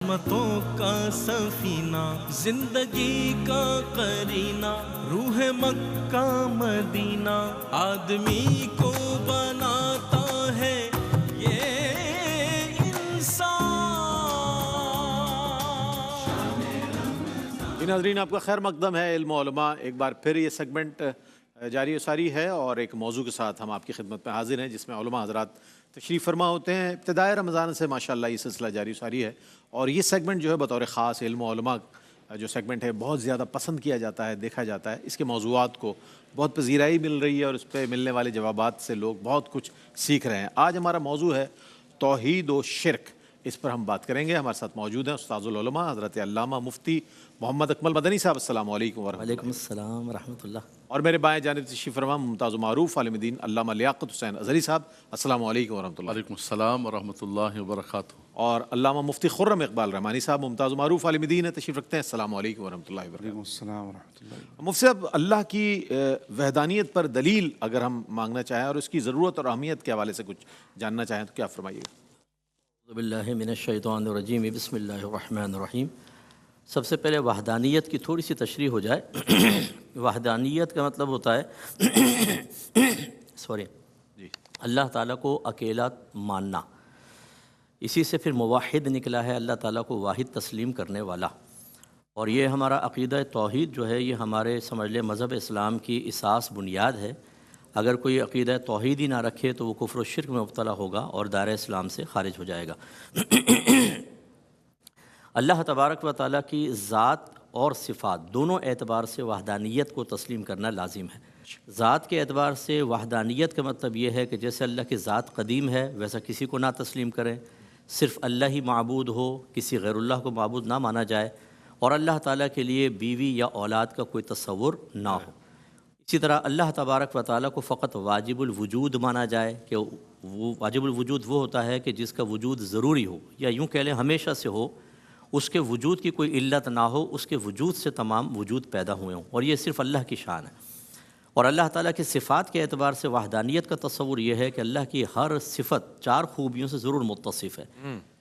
رحمتوں کا سفینہ، زندگی کا قرینہ، روح مکہ مدینہ، آدمی کو بناتا ہے یہ انسان۔ ناظرین، آپ کا خیر مقدم ہے علم و علماء۔ ایک بار پھر یہ سیگمنٹ جاری و ساری ہے اور ایک موضوع کے ساتھ ہم آپ کی خدمت میں حاضر ہیں جس میں علماء حضرات تشریف فرما ہوتے ہیں۔ ابتدائے رمضان سے ماشاءاللہ یہ سلسلہ جاری و ساری ہے اور یہ سیگمنٹ جو ہے بطور خاص علم و علماء جو سیگمنٹ ہے بہت زیادہ پسند کیا جاتا ہے، دیکھا جاتا ہے۔ اس کے موضوعات کو بہت پذیرائی مل رہی ہے اور اس پہ ملنے والے جوابات سے لوگ بہت کچھ سیکھ رہے ہیں۔ آج ہمارا موضوع ہے توحید و شرک، اس پر ہم بات کریں گے۔ ہمارے ساتھ موجود ہیں استاذ العلماء حضرت علامہ مفتی محمد اکمل مدنی صاحب۔ السلام علیکم ورحمۃ اللہ۔ وعلیکم السلام ورحمۃ اللہ۔ اور میرے بائیں جانب تشریف فرما ممتاز و معروف عالم دین علامہ لیاقت حسین اظہری صاحب۔ السلام علیکم ورحمۃ اللہ۔ وعلیکم السلام ورحمۃ اللہ وبرکاتہ۔ اور علامہ مفتی خرم اقبال رحمانی صاحب ممتاز و معروف عالم دین ہے، تشریف رکھتے ہیں۔ السلام علیکم ورحمۃ اللہ وبرکاتہ۔ وعلیکم السلام ورحمۃ اللہ۔ مفتی صاحب، اللہ کی وحدانیت پر دلیل اگر ہم مانگنا چاہیں اور اس کی ضرورت اور اہمیت کے حوالے سے کچھ جاننا چاہیں تو کیا فرمائیے گا؟ اعوذ باللہ من الشیطان الرجیم، بسم اللہ الرحمن الرحیم۔ سب سے پہلے وحدانیت کی تھوڑی سی تشریح ہو جائے۔ وحدانیت کا مطلب ہوتا ہے اللہ تعالیٰ کو اکیلا ماننا، اسی سے پھر موحد نکلا ہے، اللہ تعالیٰ کو واحد تسلیم کرنے والا۔ اور یہ ہمارا عقیدہ توحید جو ہے یہ ہمارے سمجھ لیں مذہب اسلام کی اساس بنیاد ہے۔ اگر کوئی عقیدہ توحید ہی نہ رکھے تو وہ کفر و شرک میں مبتلا ہوگا اور دائرہ اسلام سے خارج ہو جائے گا۔ اللہ تبارک و تعالیٰ کی ذات اور صفات دونوں اعتبار سے وحدانیت کو تسلیم کرنا لازم ہے۔ ذات کے اعتبار سے وحدانیت کا مطلب یہ ہے کہ جیسے اللہ کی ذات قدیم ہے ویسا کسی کو نہ تسلیم کریں، صرف اللہ ہی معبود ہو، کسی غیر اللہ کو معبود نہ مانا جائے، اور اللہ تعالیٰ کے لیے بیوی یا اولاد کا کوئی تصور نہ ہو۔ اسی طرح اللہ تبارک و تعالیٰ کو فقط واجب الوجود مانا جائے کہ وہ واجب الوجود وہ ہوتا ہے کہ جس کا وجود ضروری ہو، یا یوں کہہ لیں ہمیشہ سے ہو، اس کے وجود کی کوئی علت نہ ہو، اس کے وجود سے تمام وجود پیدا ہوئے ہوں، اور یہ صرف اللہ کی شان ہے۔ اور اللہ تعالیٰ کی صفات کے اعتبار سے وحدانیت کا تصور یہ ہے کہ اللہ کی ہر صفت چار خوبیوں سے ضرور متصف ہے۔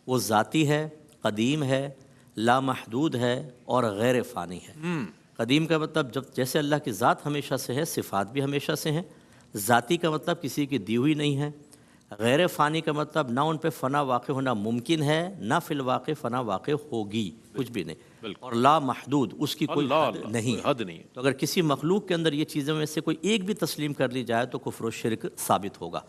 وہ ذاتی ہے، قدیم ہے، لامحدود ہے اور غیر فانی ہے۔ قدیم کا مطلب جیسے اللہ کی ذات ہمیشہ سے ہے، صفات بھی ہمیشہ سے ہیں۔ ذاتی کا مطلب کسی کی دی ہوئی نہیں ہے۔ غیر فانی کا مطلب نہ ان پہ فنا واقع ہونا ممکن ہے، نہ فی الواقع فنا واقع ہوگی، کچھ بھی نہیں۔ اور لا محدود، اس کی کوئی حد نہیں۔ تو اگر کسی مخلوق کے اندر یہ چیزوں میں سے کوئی ایک بھی تسلیم کر لی جائے تو کفر و شرک ثابت ہوگا۔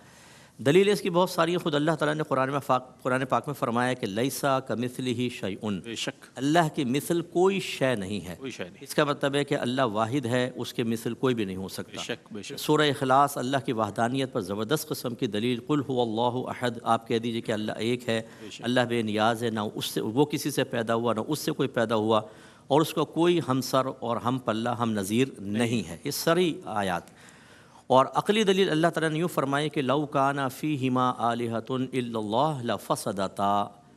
دلیل اس کی بہت ساری ہیں۔ خود اللہ تعالیٰ نے قرآن پاک میں فرمایا کہ لیسا کمثلہ شیء، بے شک اللہ کی مثل کوئی شے نہیں ہے۔ اس کا مطلب ہے کہ اللہ واحد ہے، اس کے مثل کوئی بھی نہیں ہو سکتا۔ سورہ اخلاص اللہ کی وحدانیت پر زبردست قسم کی دلیل، قل هو اللہ احد، آپ کہہ دیجئے کہ اللہ ایک ہے، اللہ بے نیاز ہے، نہ اس سے وہ کسی سے پیدا ہوا نہ اس سے کوئی پیدا ہوا، اور اس کا کوئی ہمسر اور ہم پلہ ہم نظیر نہیں ہے۔ یہ ساری آیات۔ اور عقلی دلیل اللہ تعالیٰ نے یوں فرمائی کہ لو کان فیہما آلہۃ الا اللہ لفسدتا،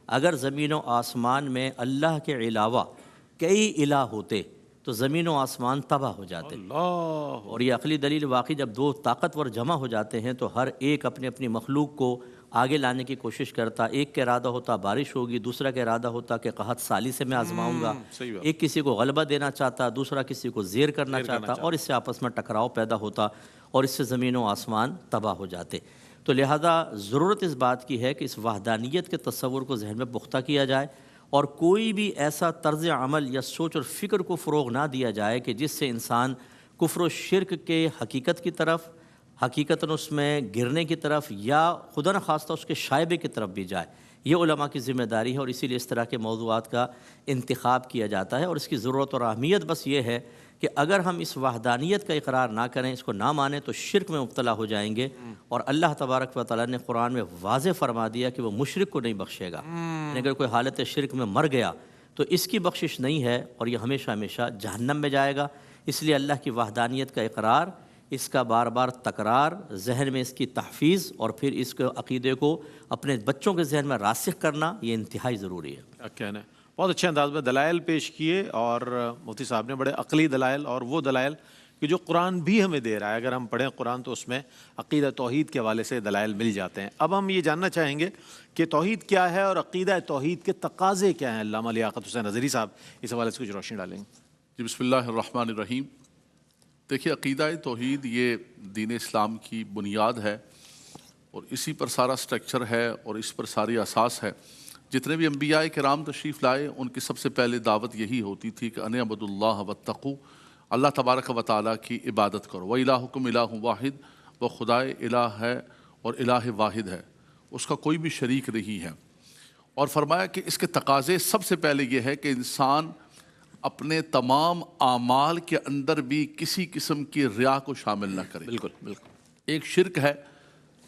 اگر زمین و آسمان میں اللہ کے علاوہ کئی الہ ہوتے تو زمین و آسمان تباہ ہو جاتے۔ اور یہ عقلی دلیل واقعی جب دو طاقتور جمع ہو جاتے ہیں تو ہر ایک اپنی اپنی مخلوق کو آگے لانے کی کوشش کرتا۔ ایک کا ارادہ ہوتا بارش ہوگی، دوسرا کا ارادہ ہوتا کہ قحط سالی سے میں آزماؤں گا، ایک کسی کو غلبہ دینا چاہتا، دوسرا کسی کو زیر کرنا چاہتا، اور اس سے آپس میں ٹکراؤ پیدا ہوتا اور اس سے زمین و آسمان تباہ ہو جاتے۔ تو لہذا ضرورت اس بات کی ہے کہ اس وحدانیت کے تصور کو ذہن میں پختہ کیا جائے اور کوئی بھی ایسا طرز عمل یا سوچ اور فکر کو فروغ نہ دیا جائے کہ جس سے انسان کفر و شرک کے حقیقت کی طرف، حقیقتاً اس میں گرنے کی طرف، یا خدا نخواستہ اس کے شائبے کی طرف بھی جائے۔ یہ علماء کی ذمہ داری ہے اور اسی لیے اس طرح کے موضوعات کا انتخاب کیا جاتا ہے۔ اور اس کی ضرورت اور اہمیت بس یہ ہے کہ اگر ہم اس وحدانیت کا اقرار نہ کریں، اس کو نہ مانیں، تو شرک میں مبتلا ہو جائیں گے۔ اور اللہ تبارک و تعالیٰ نے قرآن میں واضح فرما دیا کہ وہ مشرک کو نہیں بخشے گا۔ یعنی اگر کوئی حالت شرک میں مر گیا تو اس کی بخشش نہیں ہے اور یہ ہمیشہ ہمیشہ جہنم میں جائے گا۔ اس لیے اللہ کی وحدانیت کا اقرار، اس کا بار بار تکرار، ذہن میں اس کی تحفیظ اور پھر اس کے عقیدے کو اپنے بچوں کے ذہن میں راسخ کرنا، یہ انتہائی ضروری ہے۔ کیا کہنا ہے؟ بہت اچھے انداز میں دلائل پیش کیے اور مفتی صاحب نے بڑے عقلی دلائل، اور وہ دلائل کہ جو قرآن بھی ہمیں دے رہا ہے. اگر ہم پڑھیں قرآن تو اس میں عقیدہ توحید کے حوالے سے دلائل مل جاتے ہیں. اب ہم یہ جاننا چاہیں گے کہ توحید کیا ہے اور عقیدہ توحید کے تقاضے کیا ہیں. علامہ لیاقت حسین اظہری صاحب اس حوالے سے کچھ روشنی ڈالیں گے. جی بسم اللہ الرحمن الرحیم. دیکھیے عقیدہ توحید یہ دین اسلام کی بنیاد ہے اور اسی پر سارا سٹرکچر ہے اور اس پر ساری اساس ہے. جتنے بھی انبیاء کرام تشریف لائے ان کی سب سے پہلے دعوت یہی ہوتی تھی کہ ان اعبدوا اللہ واتقوا، اللہ تبارک و تعالیٰ کی عبادت کرو. وَإِلَٰهُكُمْ إِلَٰهٌ وَاحِدٌ، وہ خدائے الہ ہے اور الہ واحد ہے، اس کا کوئی بھی شریک نہیں ہے. اور فرمایا کہ اس کے تقاضے سب سے پہلے یہ ہے کہ انسان اپنے تمام اعمال کے اندر بھی کسی قسم کی ریا کو شامل نہ کرے. بالکل بالکل. ایک شرک ہے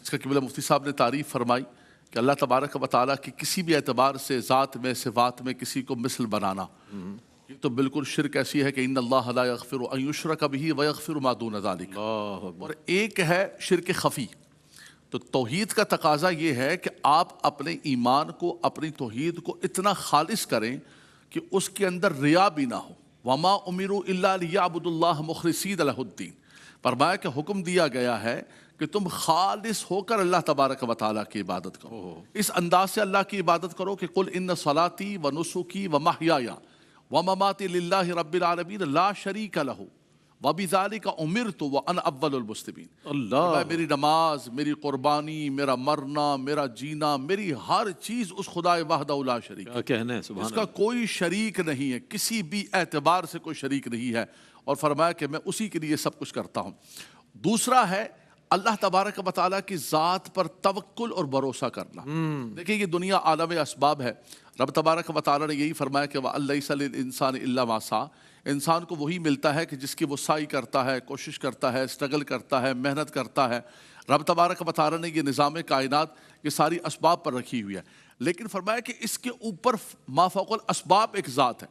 اس کا قبلہ مفتی صاحب نے تعریف فرمائی کہ اللہ تبارک و تعالیٰ کی کسی بھی اعتبار سے ذات میں صفات میں کسی کو مثل بنانا، یہ تو بالکل شرک ایسی ہے کہ ان اللہ لا یغفر ان یشرک بہ ویغفر ما دون ذلک. اور ایک ہے شرک خفی. تو توحید کا تقاضا یہ ہے کہ آپ اپنے ایمان کو، اپنی توحید کو اتنا خالص کریں کہ اس کے اندر ریا بھی نہ ہو. وما امروا الا لیعبدوا اللہ مخلصین لہ الدین. فرمایا کہ حکم دیا گیا ہے کہ تم خالص ہو کر اللہ تبارک و تعالیٰ کی عبادت کرو. اس انداز سے اللہ کی عبادت کرو کہ قل ان صلاتی و نسکی و محیایا و مماتی للہ رب العالمین لا شریک لہ وبذالک امرت وانا اول المسلمین. اللہ، میری نماز، میری قربانی، میرا مرنا، میرا جینا، میری ہر چیز اس خدا وحدہ لا شریک ہے. کہنا ہے سبحان اس کا کوئی شریک نہیں ہے، کسی بھی اعتبار سے کوئی شریک نہیں ہے. اور فرمایا کہ میں اسی کے لیے سب کچھ کرتا ہوں. دوسرا ہے اللہ تبارک و تعالیٰ کی ذات پر توکل اور بھروسہ کرنا. دیکھیں یہ دنیا عالم اسباب ہے. رب تبارک و تعالیٰ نے یہی فرمایا کہ وَأَلَّيْسَ لِلْإِنسَانِ إِلَّا مَا سَعَىٰ. انسان کو وہی ملتا ہے کہ جس کی وہ سعی کرتا ہے، کوشش کرتا ہے، اسٹرگل کرتا ہے، محنت کرتا ہے. رب تبارک و تعالیٰ نے یہ نظام کائنات یہ ساری اسباب پر رکھی ہوئی ہے. لیکن فرمایا کہ اس کے اوپر ما فوق الاسباب ایک ذات ہے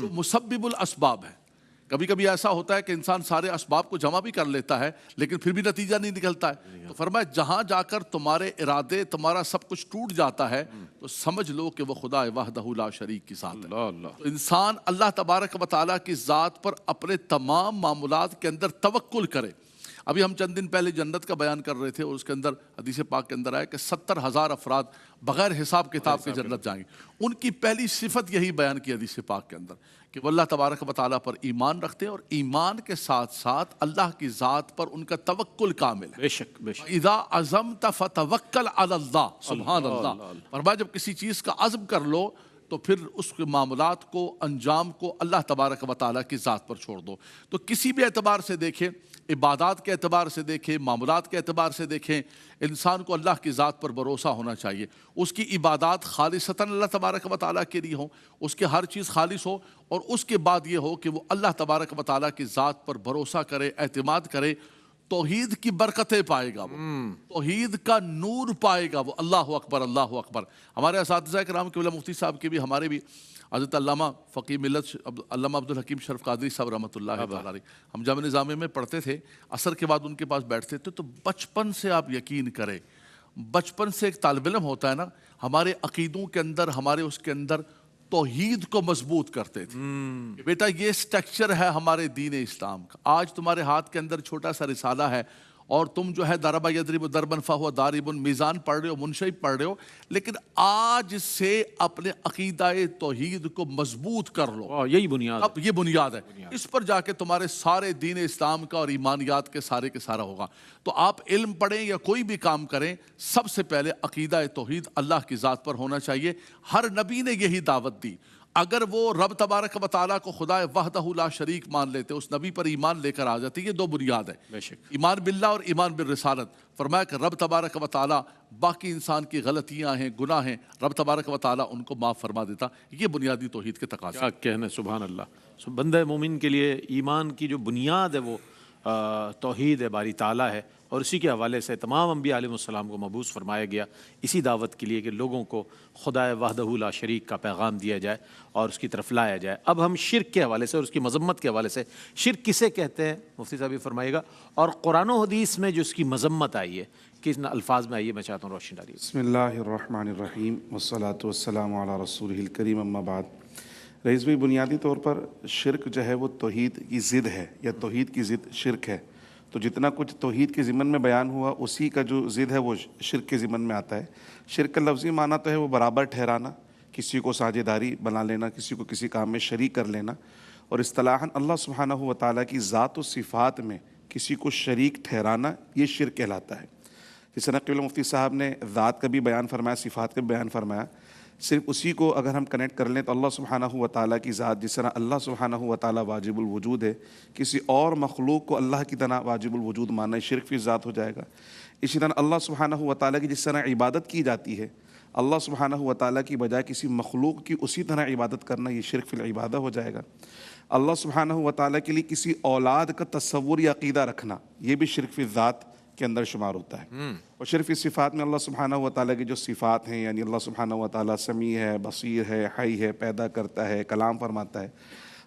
جو مسبب الاسباب ہے. کبھی کبھی ایسا ہوتا ہے کہ انسان سارے اسباب کو جمع بھی کر لیتا ہے لیکن پھر بھی نتیجہ نہیں نکلتا ہے. تو فرمایا جہاں جا کر تمہارے ارادے، تمہارا سب کچھ ٹوٹ جاتا ہے تو سمجھ لو کہ وہ خدا وحدہ لا شریک کی ذات ہے. تو انسان اللہ تبارک و تعالیٰ کی ذات پر اپنے تمام معاملات کے اندر توکل کرے. ابھی ہم چند دن پہلے جنت کا بیان کر رہے تھے اور اس کے اندر حدیث پاک کے اندر آیا کہ 70,000 افراد بغیر حساب کتاب کے جنت جائیں گے. ان کی پہلی صفت یہی بیان کی حدیث پاک کے اندر کہ وہ اللہ تبارک و تعالیٰ پر ایمان رکھتے ہیں اور ایمان کے ساتھ ساتھ اللہ کی ذات پر ان کا توکل کامل ہے. بے شک بے شک. اذا عزمت فتوکل علی اللہ. سبحان اللہ. فرمایا جب کسی چیز کا عزم کر لو تو پھر اس کے معاملات کو، انجام کو اللہ تبارک و تعالیٰ کی ذات پر چھوڑ دو. تو کسی بھی اعتبار سے دیکھیں، عبادات کے اعتبار سے دیکھیں، معاملات کے اعتبار سے دیکھیں، انسان کو اللہ کی ذات پر بھروسہ ہونا چاہیے. اس کی عبادات خالصتاً اللہ تبارک و تعالیٰ کے لیے ہوں، اس کے ہر چیز خالص ہو. اور اس کے بعد یہ ہو کہ وہ اللہ تبارک و تعالیٰ کی ذات پر بھروسہ کرے، اعتماد کرے. توحید کی برکتیں پائے گا، وہ توحید کا نور پائے گا. وہ اللہ اکبر اللہ اکبر. ہمارے اساتذہ کرام قبلہ مفتی صاحب کے بھی، ہمارے بھی حضرت علامہ فقی ملت علامہ عبدالحکیم شرف قادری صاحب رحمۃ اللہ علیہ، ہم جامعہ نظامیہ میں پڑھتے تھے. عصر کے بعد ان کے پاس بیٹھتے تھے تو بچپن سے آپ یقین کریں، بچپن سے ایک طالب علم ہوتا ہے نا، ہمارے عقیدوں کے اندر، ہمارے اس کے اندر توحید کو مضبوط کرتے تھے. بیٹا یہ سٹرکچر ہے ہمارے دین اسلام کا. آج تمہارے ہاتھ کے اندر چھوٹا سا رسالہ ہے اور تم جو ہے ضرب یضرب ضربا فہو ضارب میزان پڑھ رہے ہو، منشئ پڑھ رہے ہو، لیکن آج سے اپنے عقیدہ توحید کو مضبوط کر لو. یہی بنیاد، اب یہ بنیاد ہے. اس پر جا کے تمہارے سارے دین اسلام کا اور ایمانیات کے سارا ہوگا. تو آپ علم پڑھیں یا کوئی بھی کام کریں، سب سے پہلے عقیدہ توحید اللہ کی ذات پر ہونا چاہیے. ہر نبی نے یہی دعوت دی. اگر وہ رب تبارک و تعالیٰ کو خدا وحدہ لا شریک مان لیتے، اس نبی پر ایمان لے کر آ جاتے. یہ دو بنیاد ہے، ایمان باللہ اور ایمان بالرسالت. فرمایا کہ رب تبارک و تعالیٰ باقی انسان کی غلطیاں ہیں، گناہ ہیں، رب تبارک و تعالیٰ ان کو معاف فرما دیتا. یہ بنیادی توحید کے تقاضے. کیا کہنا ہے سبحان اللہ. بندہ مومن کے لیے ایمان کی جو بنیاد ہے وہ توحید ہے، باری تعالیٰ ہے. اور اسی کے حوالے سے تمام انبیاء علیہ السلام کو مبعوث فرمایا گیا اسی دعوت کے لیے کہ لوگوں کو خدا وحدہ لا شریک کا پیغام دیا جائے اور اس کی طرف لایا جائے. اب ہم شرک کے حوالے سے اور اس کی مذمت کے حوالے سے، شرک کسے کہتے ہیں مفتی صاحب یہ فرمائیے گا، اور قرآن و حدیث میں جو اس کی مذمت آئی ہے کس الفاظ میں آئی ہے، میں چاہتا ہوں روشنی ڈالیے. بسم اللہ الرحمن الرحیم والصلاة والسلام علی رسولہ الکریم. اما بعد. رئیس بھائی، بنیادی طور پر شرک جو ہے وہ توحید کی ضد ہے، یا توحید کی ضد شرک ہے. تو جتنا کچھ توحید کے ضمن میں بیان ہوا اسی کا جو ضد ہے وہ شرک کے ضمن میں آتا ہے. شرک کا لفظی معنی تو ہے وہ برابر ٹھہرانا، کسی کو ساجھیداری بنا لینا، کسی کو کسی کام میں شریک کر لینا. اور اصطلاحاً اللہ سبحانہ و تعالیٰ کی ذات و صفات میں کسی کو شریک ٹھہرانا یہ شرک کہلاتا ہے. جس طرح قبلہ مفتی صاحب نے ذات کا بھی بیان فرمایا، صفات کا بھی بیان فرمایا، صرف اسی کو اگر ہم کنیکٹ کر لیں تو اللہ سبحانہ و تعالیٰ کی ذات، جس طرح اللہ سبحانہ و تعالیٰ واجب الوجود ہے، کسی اور مخلوق کو اللہ کی طرح واجب الوجود ماننا شرک فی ذات ہو جائے گا. اسی طرح اللہ سبحانہ و تعالیٰ کی جس طرح عبادت کی جاتی ہے، اللہ سبحانہ و تعالیٰ کی بجائے کسی مخلوق کی اسی طرح عبادت کرنا یہ شرک فی العبادہ ہو جائے گا. اللہ سبحانہ و تعالیٰ کے لیے کسی اولاد کا تصور یا عقیدہ رکھنا یہ بھی شرک فی ذات کے اندر شمار ہوتا ہے. اور شرک فی صفات میں اللہ سبحانہ و تعالیٰ کی جو صفات ہیں، یعنی اللہ سبحانہ و تعالیٰ سمیع ہے، بصیر ہے، حی ہے، پیدا کرتا ہے، کلام فرماتا ہے.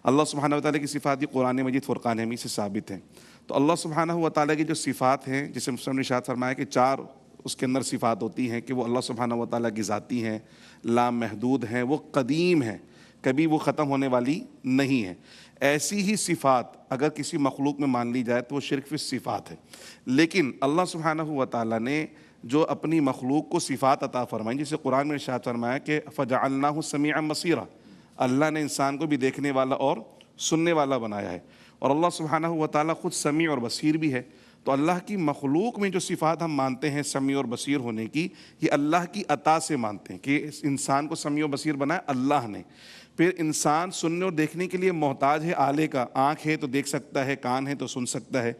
اللہ سبحانہ و تعالیٰ کی صفات یہ قرآن مجید فرقان حمید سے ثابت ہیں. تو اللہ سبحانہ و تعالیٰ کی جو صفات ہیں، جسے مسلم نے ارشاد فرمایا کہ 4 اس کے اندر صفات ہوتی ہیں کہ وہ اللہ سبحانہ و تعالیٰ کی ذاتی ہیں، لامحدود ہیں، وہ قدیم ہیں، کبھی وہ ختم ہونے والی نہیں ہے. ایسی ہی صفات اگر کسی مخلوق میں مان لی جائے تو وہ شرک فی صفات ہے. لیکن اللہ سبحانہ و تعالیٰ نے جو اپنی مخلوق کو صفات عطا فرمائیں، جسے قرآن میں ارشاد فرمایا کہ فَجَعَلْنَاهُ سَمِيعًا بَصِيرًا، اللہ نے انسان کو بھی دیکھنے والا اور سننے والا بنایا ہے. اور اللہ سبحانہ و تعالیٰ خود سمیع اور بصیر بھی ہے. تو اللہ کی مخلوق میں جو صفات ہم مانتے ہیں سمیع اور بصیر ہونے کی، یہ اللہ کی عطا سے مانتے ہیں کہ اس انسان کو سمیع و بصیر بنایا اللہ نے. پھر انسان سننے اور دیکھنے کے لیے محتاج ہے آلے کا، آنکھ ہے تو دیکھ سکتا ہے، کان ہے تو سن سکتا ہے.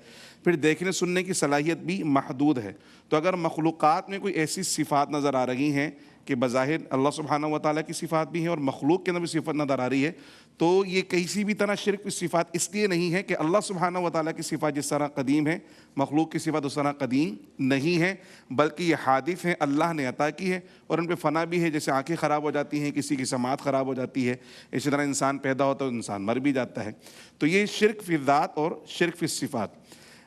پھر دیکھنے سننے کی صلاحیت بھی محدود ہے. تو اگر مخلوقات میں کوئی ایسی صفات نظر آ رہی ہیں کہ بظاہر اللہ سبحانہ و تعالیٰ کی صفات بھی ہیں اور مخلوق کے اندر بھی صفت نظر آ رہی ہے، تو یہ کسی بھی طرح شرک کی صفات اس لیے نہیں ہے کہ اللہ سبحانہ و تعالیٰ کی صفات جس طرح قدیم ہے، مخلوق کی صفات اس طرح قدیم نہیں ہے، بلکہ یہ حادث ہیں، اللہ نے عطا کی ہے اور ان پہ فنا بھی ہے. جیسے آنکھیں خراب ہو جاتی ہیں، کسی کی سماعت خراب ہو جاتی ہے، اسی طرح انسان پیدا ہوتا ہے تو انسان مر بھی جاتا ہے. تو یہ شرک فی ذات اور شرک فی صفات.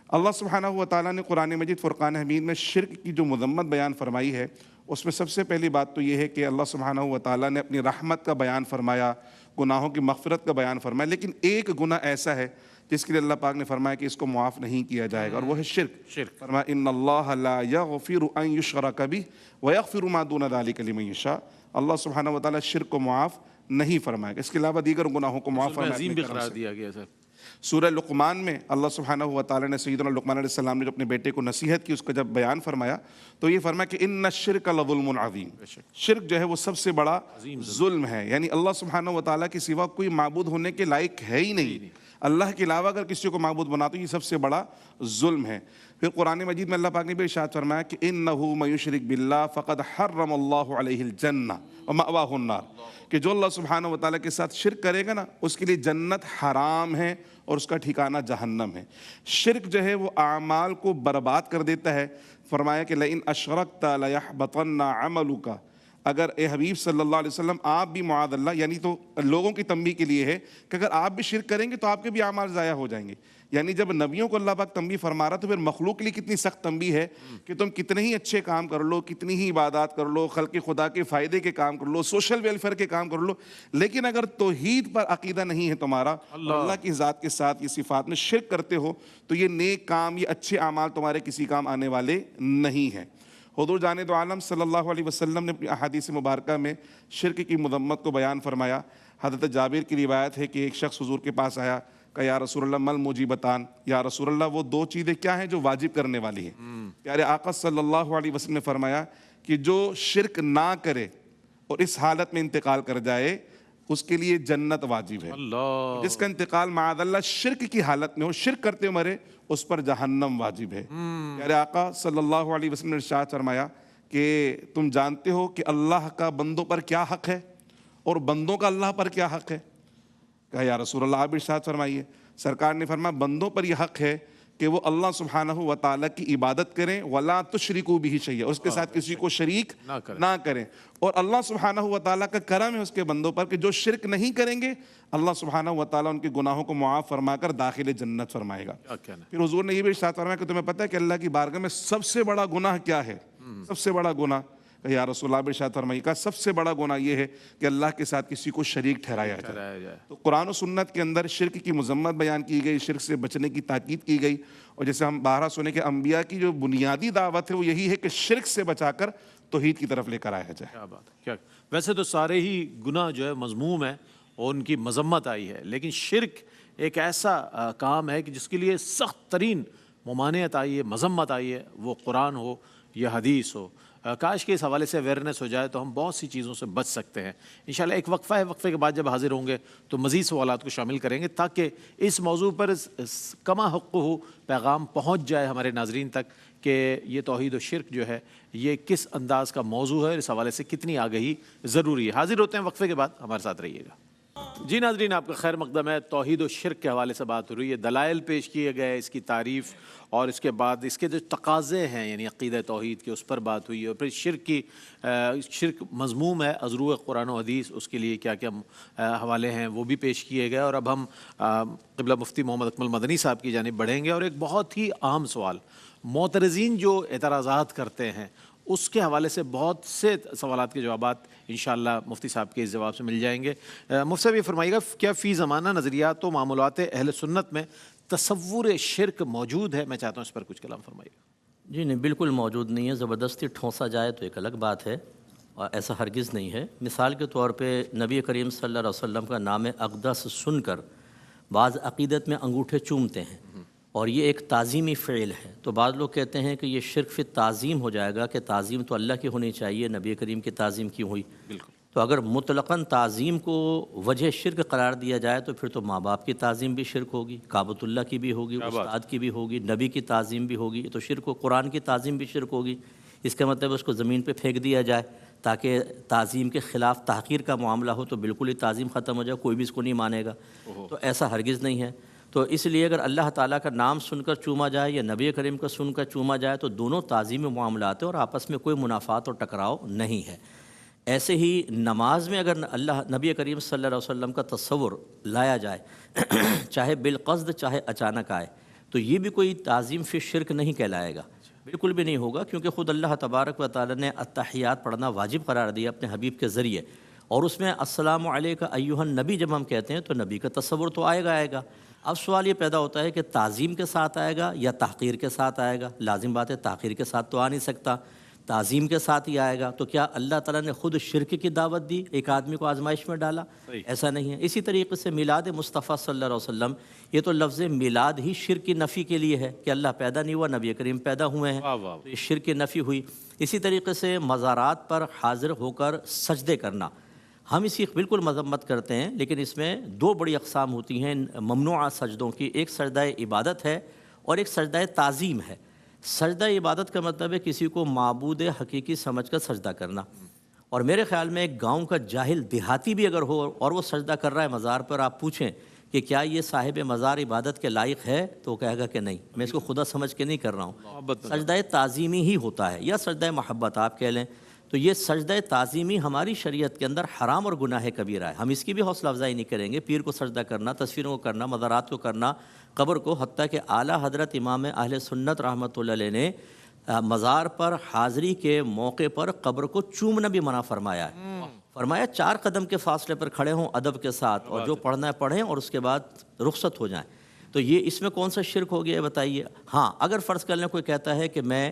اللہ سبحانہ و تعالیٰ نے قرآن مجید فرقان حمید میں شرک کی جو مذمت بیان فرمائی ہے، اس میں سب سے پہلی بات تو یہ ہے کہ اللہ سبحانہ و تعالیٰ نے اپنی رحمت کا بیان فرمایا، گناہوں کی مغفرت کا بیان فرمایا. لیکن ایک گناہ ایسا ہے جس کے لیے اللہ پاک نے فرمایا کہ اس کو معاف نہیں کیا جائے گا، اور وہ ہے شرک. فرمایا ان اللہ لا یغفر ان یشرک بہ ویغفر ما دون ذلک لمن یشاء. اللہ سبحانہ و تعالیٰ شرک کو معاف نہیں فرمائے گا، اس کے علاوہ دیگر گناہوں کو معاف فرمایا. سورہ لقمان میں اللہ سبحانہ و تعالیٰ نے سیدنا لقمان علیہ السلام نے جو اپنے بیٹے کو نصیحت کی، اس کا جب بیان فرمایا تو یہ فرمایا کہ ان الشرک لظلم عظیم. شرک جو ہے وہ سب سے بڑا ظلم ہے، یعنی اللہ سبحانہ و تعالیٰ کے سوا کوئی معبود ہونے کے لائق ہے ہی نہیں. اللہ کے علاوہ اگر کسی کو معبود بنا تو یہ سب سے بڑا ظلم ہے. پھر قرآن مجید میں اللہ پاک نے بھی ارشاد فرمایا کہ انہ من یشرک باللہ فقد حرم اللہ علیہ الجنہ ومأواہ النار، کہ جو اللہ سبحانہ و تعالیٰ کے ساتھ شرک کرے گا نا اس کے لیے جنت حرام ہے اور اس کا ٹھکانہ جہنم ہے. شرک جو ہے وہ اعمال کو برباد کر دیتا ہے. فرمایا کہ لئن اشرکت لیحبطن عملک، اگر اے حبیب صلی اللہ علیہ وسلم آپ بھی معاذ اللہ، یعنی تو لوگوں کی تنبیہ کے لیے ہے کہ اگر آپ بھی شرک کریں گے تو آپ کے بھی اعمال ضائع ہو جائیں گے. یعنی جب نبیوں کو اللہ پاک تنبیہ فرما رہا تو پھر مخلوق کے لیے کتنی سخت تنبیہ ہے کہ تم کتنے ہی اچھے کام کر لو، کتنی ہی عبادات کر لو، خلق خدا کے فائدے کے کام کر لو، سوشل ویلفیئر کے کام کر لو، لیکن اگر توحید پر عقیدہ نہیں ہے تمہارا، اللہ کی ذات کے ساتھ یہ صفات میں شرک کرتے ہو، تو یہ نیک کام، یہ اچھے اعمال تمہارے کسی کام آنے والے نہیں ہیں. حضور جان دو عالم صلی اللہ علیہ وسلم نے اپنی احادیث مبارکہ میں شرک کی مذمت کو بیان فرمایا. حضرت جابر کی روایت ہے کہ ایک شخص حضور کے پاس آیا کہ یا رسول اللہ مل موجبتان، یا رسول اللہ وہ 2 چیزیں کیا ہیں جو واجب کرنے والی ہیں؟ پیارے آقا صلی اللہ علیہ وسلم نے فرمایا کہ جو شرک نہ کرے اور اس حالت میں انتقال کر جائے اس کے لیے جنت واجب ہے. جس کا انتقال معاذ اللہ شرک کی حالت میں ہو، شرک کرتے ہوئے مرے، اس پر جہنم واجب ہے. پیارے آقا صلی اللہ علیہ وسلم نے ارشاد فرمایا کہ تم جانتے ہو کہ اللہ کا بندوں پر کیا حق ہے اور بندوں کا اللہ پر کیا حق ہے؟ کہا یا رسول اللہ آپ ارشاد فرمائیے. سرکار نے فرمایا بندوں پر یہ حق ہے کہ وہ اللہ سبحانہ و تعالیٰ کی عبادت کریں، وَلَا تُشْرِكُوا بِهِ شَيْئًا، اس کے ساتھ کسی کو شریک نہ کریں. اور اللہ سبحانہ و تعالیٰ کا کرم ہے اس کے بندوں پر کہ جو شرک نہیں کریں گے اللہ سبحانہ و تعالیٰ ان کے گناہوں کو معاف فرما کر داخل جنت فرمائے گا. پھر حضور نے یہ بھی ارشاد فرمایا کہ تمہیں پتہ ہے کہ اللہ کی بارگاہ میں سب سے بڑا گناہ کیا ہے؟ سب سے بڑا گناہ کہ یا رسول اللہ ارشاد فرمائیے کہ سب سے بڑا گناہ یہ ہے کہ اللہ کے ساتھ کسی کو شریک ٹھہرایا جائے. تو قرآن و سنت کے اندر شرک کی مذمت بیان کی گئی, شرک سے بچنے کی تاکید کی گئی, اور جیسے ہم بارہا سنے کہ انبیاء کی جو بنیادی دعوت ہے وہ یہی ہے کہ شرک سے بچا کر توحید کی طرف لے کر آیا جائے. کیا بات ہے. ویسے تو سارے ہی گناہ جو ہے مذموم ہے اور ان کی مذمت آئی ہے, لیکن شرک ایک ایسا کام ہے کہ جس کے لیے سخت ترین ممانعت آئی ہے, مذمت آئی ہے, وہ قرآن ہو یا حدیث ہو. کاش کہ اس حوالے سے اویئرنیس ہو جائے تو ہم بہت سی چیزوں سے بچ سکتے ہیں. انشاءاللہ ایک وقفہ ہے, وقفے کے بعد جب حاضر ہوں گے تو مزید سوالات کو شامل کریں گے تاکہ اس موضوع پر کما حق ہو پیغام پہنچ جائے ہمارے ناظرین تک کہ یہ توحید و شرک جو ہے یہ کس انداز کا موضوع ہے, اس حوالے سے کتنی آگہی ضروری ہے. حاضر ہوتے ہیں وقفے کے بعد, ہمارے ساتھ رہیے گا. جی ناظرین, آپ کا خیر مقدم ہے. توحید و شرک کے حوالے سے بات ہو رہی ہے, دلائل پیش کیے گئے, اس کی تعریف اور اس کے بعد اس کے جو تقاضے ہیں یعنی عقیدہ توحید کے, اس پر بات ہوئی ہے. اور پھر شرک مضموم ہے از روح قرآن و حدیث, اس کے لیے کیا کیا حوالے ہیں وہ بھی پیش کیے گئے. اور اب ہم قبلہ مفتی محمد اکمل مدنی صاحب کی جانب بڑھیں گے اور ایک بہت ہی اہم سوال, معترضین جو اعتراضات کرتے ہیں اس کے حوالے سے بہت سے سوالات کے جوابات انشاءاللہ مفتی صاحب کے اس جواب سے مل جائیں گے. مفتی صاحب یہ فرمائیے گا, کیا فی زمانہ نظریات و معاملات اہل سنت میں تصور شرک موجود ہے؟ میں چاہتا ہوں اس پر کچھ کلام فرمائیے. جی نہیں, بالکل موجود نہیں ہے. زبردستی ٹھونسا جائے تو ایک الگ بات ہے, اور ایسا ہرگز نہیں ہے. مثال کے طور پہ نبی کریم صلی اللہ علیہ وسلم کا نام اقدس سن کر بعض عقیدت میں انگوٹھے چومتے ہیں, اور یہ ایک تعظیمی فعل ہے. تو بعض لوگ کہتے ہیں کہ یہ شرک فی تعظیم ہو جائے گا کہ تعظیم تو اللہ کی ہونی چاہیے, نبی کریم کی تعظیم کی ہوئی. بالکل. تو اگر مطلقاً تعظیم کو وجہ شرک قرار دیا جائے تو پھر تو ماں باپ کی تعظیم بھی شرک ہوگی, کعبۃ اللہ کی بھی ہوگی, استاد کی بھی ہوگی, نبی کی تعظیم بھی ہوگی, تو شرک و قرآن کی تعظیم بھی شرک ہوگی. اس کا مطلب اس کو زمین پہ پھینک دیا جائے تاکہ تعظیم کے خلاف تحقیر کا معاملہ ہو, تو بالکل ہی تعظیم ختم ہو جائے, کوئی بھی اس کو نہیں مانے گا. تو ایسا ہرگز نہیں ہے. تو اس لیے اگر اللہ تعالیٰ کا نام سن کر چوما جائے یا نبی کریم کا سن کر چوما جائے تو دونوں تعظیمی معاملات ہیں اور آپس میں کوئی منافات اور ٹکراؤ نہیں ہے. ایسے ہی نماز میں اگر نبی کریم صلی اللہ علیہ وسلم کا تصور لایا جائے چاہے بالقصد چاہے اچانک آئے, تو یہ بھی کوئی تعظیم فی شرک نہیں کہلائے گا, بالکل بھی نہیں ہوگا, کیونکہ خود اللہ تبارک و تعالیٰ نے التحیات پڑھنا واجب قرار دیا اپنے حبیب کے ذریعے, اور اس میں السلام علیکہ ایھا النبی جب ہم کہتے ہیں تو نبی کا تصور تو آئے گا. اب سوال یہ پیدا ہوتا ہے کہ تعظیم کے ساتھ آئے گا یا تحقیر کے ساتھ آئے گا. لازم بات ہے تحقیر کے ساتھ تو آ نہیں سکتا, تعظیم کے ساتھ ہی آئے گا. تو کیا اللہ تعالیٰ نے خود شرک کی دعوت دی, ایک آدمی کو آزمائش میں ڈالا؟ ایسا نہیں ہے. اسی طریقے سے میلاد مصطفیٰ صلی اللہ علیہ وسلم, یہ تو لفظ میلاد ہی شرک کی نفی کے لیے ہے کہ اللہ پیدا نہیں ہوا, نبی کریم پیدا ہوئے ہیں, تو یہ شرک کی نفی ہوئی. اسی طریقے سے مزارات پر حاضر ہو کر سجدے کرنا, ہم اسی بالکل مذمت کرتے ہیں, لیکن اس میں دو بڑی اقسام ہوتی ہیں ممنوعہ سجدوں کی. ایک سجدہ عبادت ہے اور ایک سجدہ تعظیم ہے. سجدہ عبادت کا مطلب ہے کسی کو معبود حقیقی سمجھ کر سجدہ کرنا, اور میرے خیال میں ایک گاؤں کا جاہل دیہاتی بھی اگر ہو اور وہ سجدہ کر رہا ہے مزار پر, آپ پوچھیں کہ کیا یہ صاحب مزار عبادت کے لائق ہے, تو وہ کہے گا کہ نہیں, میں اس کو خدا سمجھ کے نہیں کر رہا ہوں. سجدہ تعظیمی ہی ہوتا ہے یا سجدہ محبت آپ کہہ لیں. تو یہ سجدہ تعظیمی ہماری شریعت کے اندر حرام اور گناہ کبیرہ ہے, ہم اس کی بھی حوصلہ افزائی نہیں کریں گے. پیر کو سجدہ کرنا, تصویروں کو کرنا, مزارات کو کرنا, قبر کو, حتیٰ کہ اعلیٰ حضرت امام اہل سنت رحمۃ اللہ علیہ نے مزار پر حاضری کے موقع پر قبر کو چومنا بھی منع فرمایا ہے. فرمایا 4 قدم کے فاصلے پر کھڑے ہوں ادب کے ساتھ, اور جو پڑھنا ہے پڑھیں اور اس کے بعد رخصت ہو جائیں. تو یہ اس میں کون سا شرک ہو گیا بتائیے؟ ہاں, اگر فرض کر لیں کوئی کہتا ہے کہ میں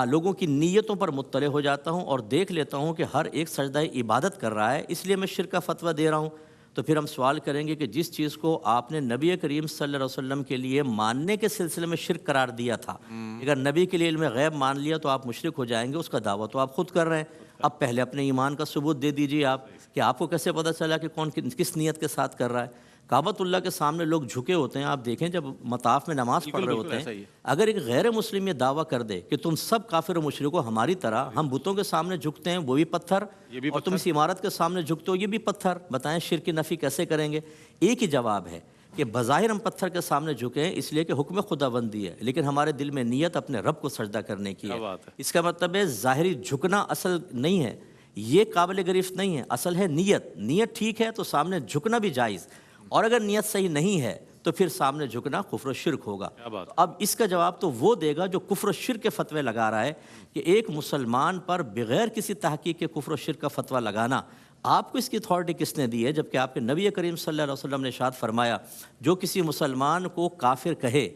لوگوں کی نیتوں پر مطلع ہو جاتا ہوں اور دیکھ لیتا ہوں کہ ہر ایک سجدہ عبادت کر رہا ہے, اس لیے میں شرک کا فتویٰ دے رہا ہوں, تو پھر ہم سوال کریں گے کہ جس چیز کو آپ نے نبی کریم صلی اللہ علیہ وسلم کے لیے ماننے کے سلسلے میں شرک قرار دیا تھا, اگر نبی کے لیے علم غیب مان لیا تو آپ مشرک ہو جائیں گے. اس کا دعویٰ تو آپ خود کر رہے ہیں. اب پہلے اپنے ایمان کا ثبوت دے دیجیے آپ, کہ آپ کو کیسے پتہ چلا کہ کون کس نیت کے ساتھ کر رہا ہے. کعبۃ اللہ کے سامنے لوگ جھکے ہوتے ہیں, آپ دیکھیں جب مطاف میں نماز پڑھ رہے ہوتے ہیں, اگر ایک غیر مسلم یہ دعویٰ کر دے کہ تم سب کافر و مشرک ہو ہماری طرح, ہم بتوں کے سامنے جھکتے ہیں وہ بھی پتھر, اور تم اس عمارت کے سامنے جھکتے ہو یہ بھی پتھر, بتائیں شرک کی نفی کیسے کریں گے؟ ایک ہی جواب ہے کہ بظاہر ہم پتھر کے سامنے جھکے ہیں اس لیے کہ حکم خدا بندی ہے, لیکن ہمارے دل میں نیت اپنے رب کو سجدہ کرنے کی ہے. اس کا مطلب ہے ظاہری جھکنا اصل نہیں ہے, یہ قابل گرفت نہیں ہے, اصل ہے نیت. نیت ٹھیک ہے تو سامنے جھکنا بھی جائز, اور اگر نیت صحیح نہیں ہے تو پھر سامنے جھکنا کفر و شرک ہوگا۔ اب اس کا جواب تو وہ دے گا جو کفر و شرک کے فتوے لگا رہا ہے کہ ایک مسلمان پر بغیر کسی تحقیق کے کفر و شرک کا فتویٰ لگانا، آپ کو اس کی اتھارٹی کس نے دی ہے؟ جبکہ آپ کے نبی کریم صلی اللہ علیہ وسلم نے ارشاد فرمایا جو کسی مسلمان کو کافر کہے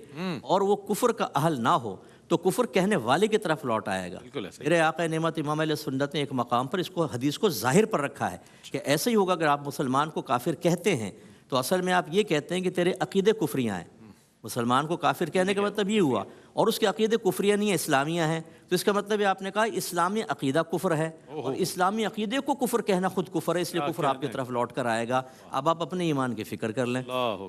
اور وہ کفر کا اہل نہ ہو تو کفر کہنے والے کی طرف لوٹ آئے گا۔ میرے آقا نعمت امام علیہ سنت نے ایک مقام پر اس کو حدیث کو ظاہر پر رکھا ہے کہ ایسے ہی ہوگا اگر آپ مسلمان کو کافر کہتے ہیں تو اصل میں آپ یہ کہتے ہیں کہ تیرے عقیدے کفریاں ہیں۔ مسلمان کو کافر کہنے کا مطلب یہ ہوا، اور اس کے عقیدے کفریاں نہیں ہیں، اسلامیہ ہیں، تو اس کا مطلب ہے آپ نے کہا اسلامی عقیدہ کفر ہے، اور اسلامی عقیدے کو کفر کہنا خود کفر ہے، اس لیے کفر آپ کی طرف لوٹ کر آئے گا۔ اب آپ اپنے ایمان کی فکر کر لیں۔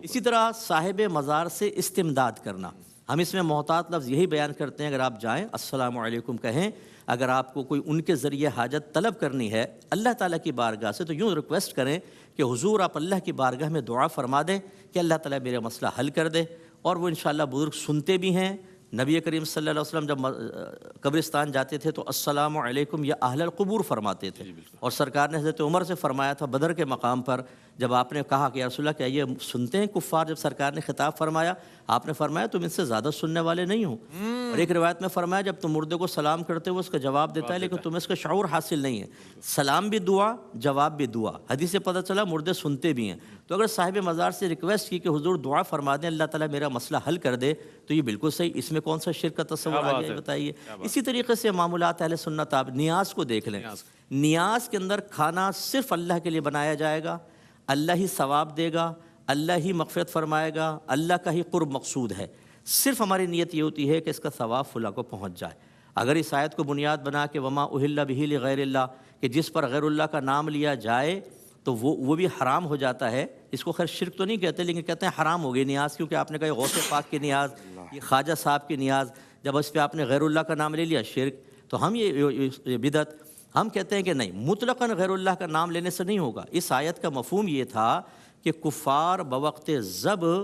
اسی طرح صاحب مزار سے استمداد کرنا، ہم اس میں محتاط لفظ یہی بیان کرتے ہیں، اگر آپ جائیں السلام علیکم کہیں، اگر آپ کو کوئی ان کے ذریعے حاجت طلب کرنی ہے اللہ تعالیٰ کی بارگاہ سے، تو یوں ریکویسٹ کریں کہ حضور آپ اللہ کی بارگاہ میں دعا فرما دیں کہ اللہ تعالیٰ میرا مسئلہ حل کر دے، اور وہ انشاءاللہ بزرگ سنتے بھی ہیں۔ نبی کریم صلی اللہ علیہ وسلم جب قبرستان جاتے تھے تو السلام علیکم یا اہل القبور فرماتے تھے، اور سرکار نے حضرت عمر سے فرمایا تھا بدر کے مقام پر، جب آپ نے کہا کہ یا رسول اللہ کیا یہ سنتے ہیں کفار، جب سرکار نے خطاب فرمایا آپ نے فرمایا تم ان سے زیادہ سننے والے نہیں ہو، اور ایک روایت میں فرمایا جب تم مردے کو سلام کرتے ہو اس کا جواب دیتا ہے لیکن تمہیں اس کا شعور حاصل نہیں ہے، سلام بھی دعا جواب بھی دعا، حدیث سے پتہ چلا مردے سنتے بھی ہیں۔ تو اگر صاحب مزار سے ریکویسٹ کی کہ حضور دعا فرما دیں اللہ تعالیٰ میرا مسئلہ حل کر دے، تو یہ بالکل صحیح، اس میں کون سا شرک کا تصور آ گیا بتائیے۔ اسی طریقے سے معمولات اہل سنت، آپ نیاز کو دیکھ لیں، نیاز کے اندر کھانا صرف اللہ کے لیے بنایا جائے گا، اللہ ہی ثواب دے گا، اللہ ہی مغفرت فرمائے گا، اللہ کا ہی قرب مقصود ہے، صرف ہماری نیت یہ ہوتی ہے کہ اس کا ثواب فلاں کو پہنچ جائے۔ اگر اس آیت کو بنیاد بنا کہ وما اہل بہ لغیر اللہ، کہ جس پر غیر اللہ کا نام لیا جائے تو وہ بھی حرام ہو جاتا ہے، اس کو خیر شرک تو نہیں کہتے لیکن کہتے ہیں حرام ہو گئی نیاز، کیونکہ آپ نے کہا غوث پاک کی نیاز، یہ خواجہ صاحب کی نیاز، جب اس پہ آپ نے غیر اللہ کا نام لے لیا شرک، تو ہم یہ بدعت، ہم کہتے ہیں کہ نہیں، مطلقاً غیر اللہ کا نام لینے سے نہیں ہوگا۔ اس آیت کا مفہوم یہ تھا کہ کفار بوقت ذبح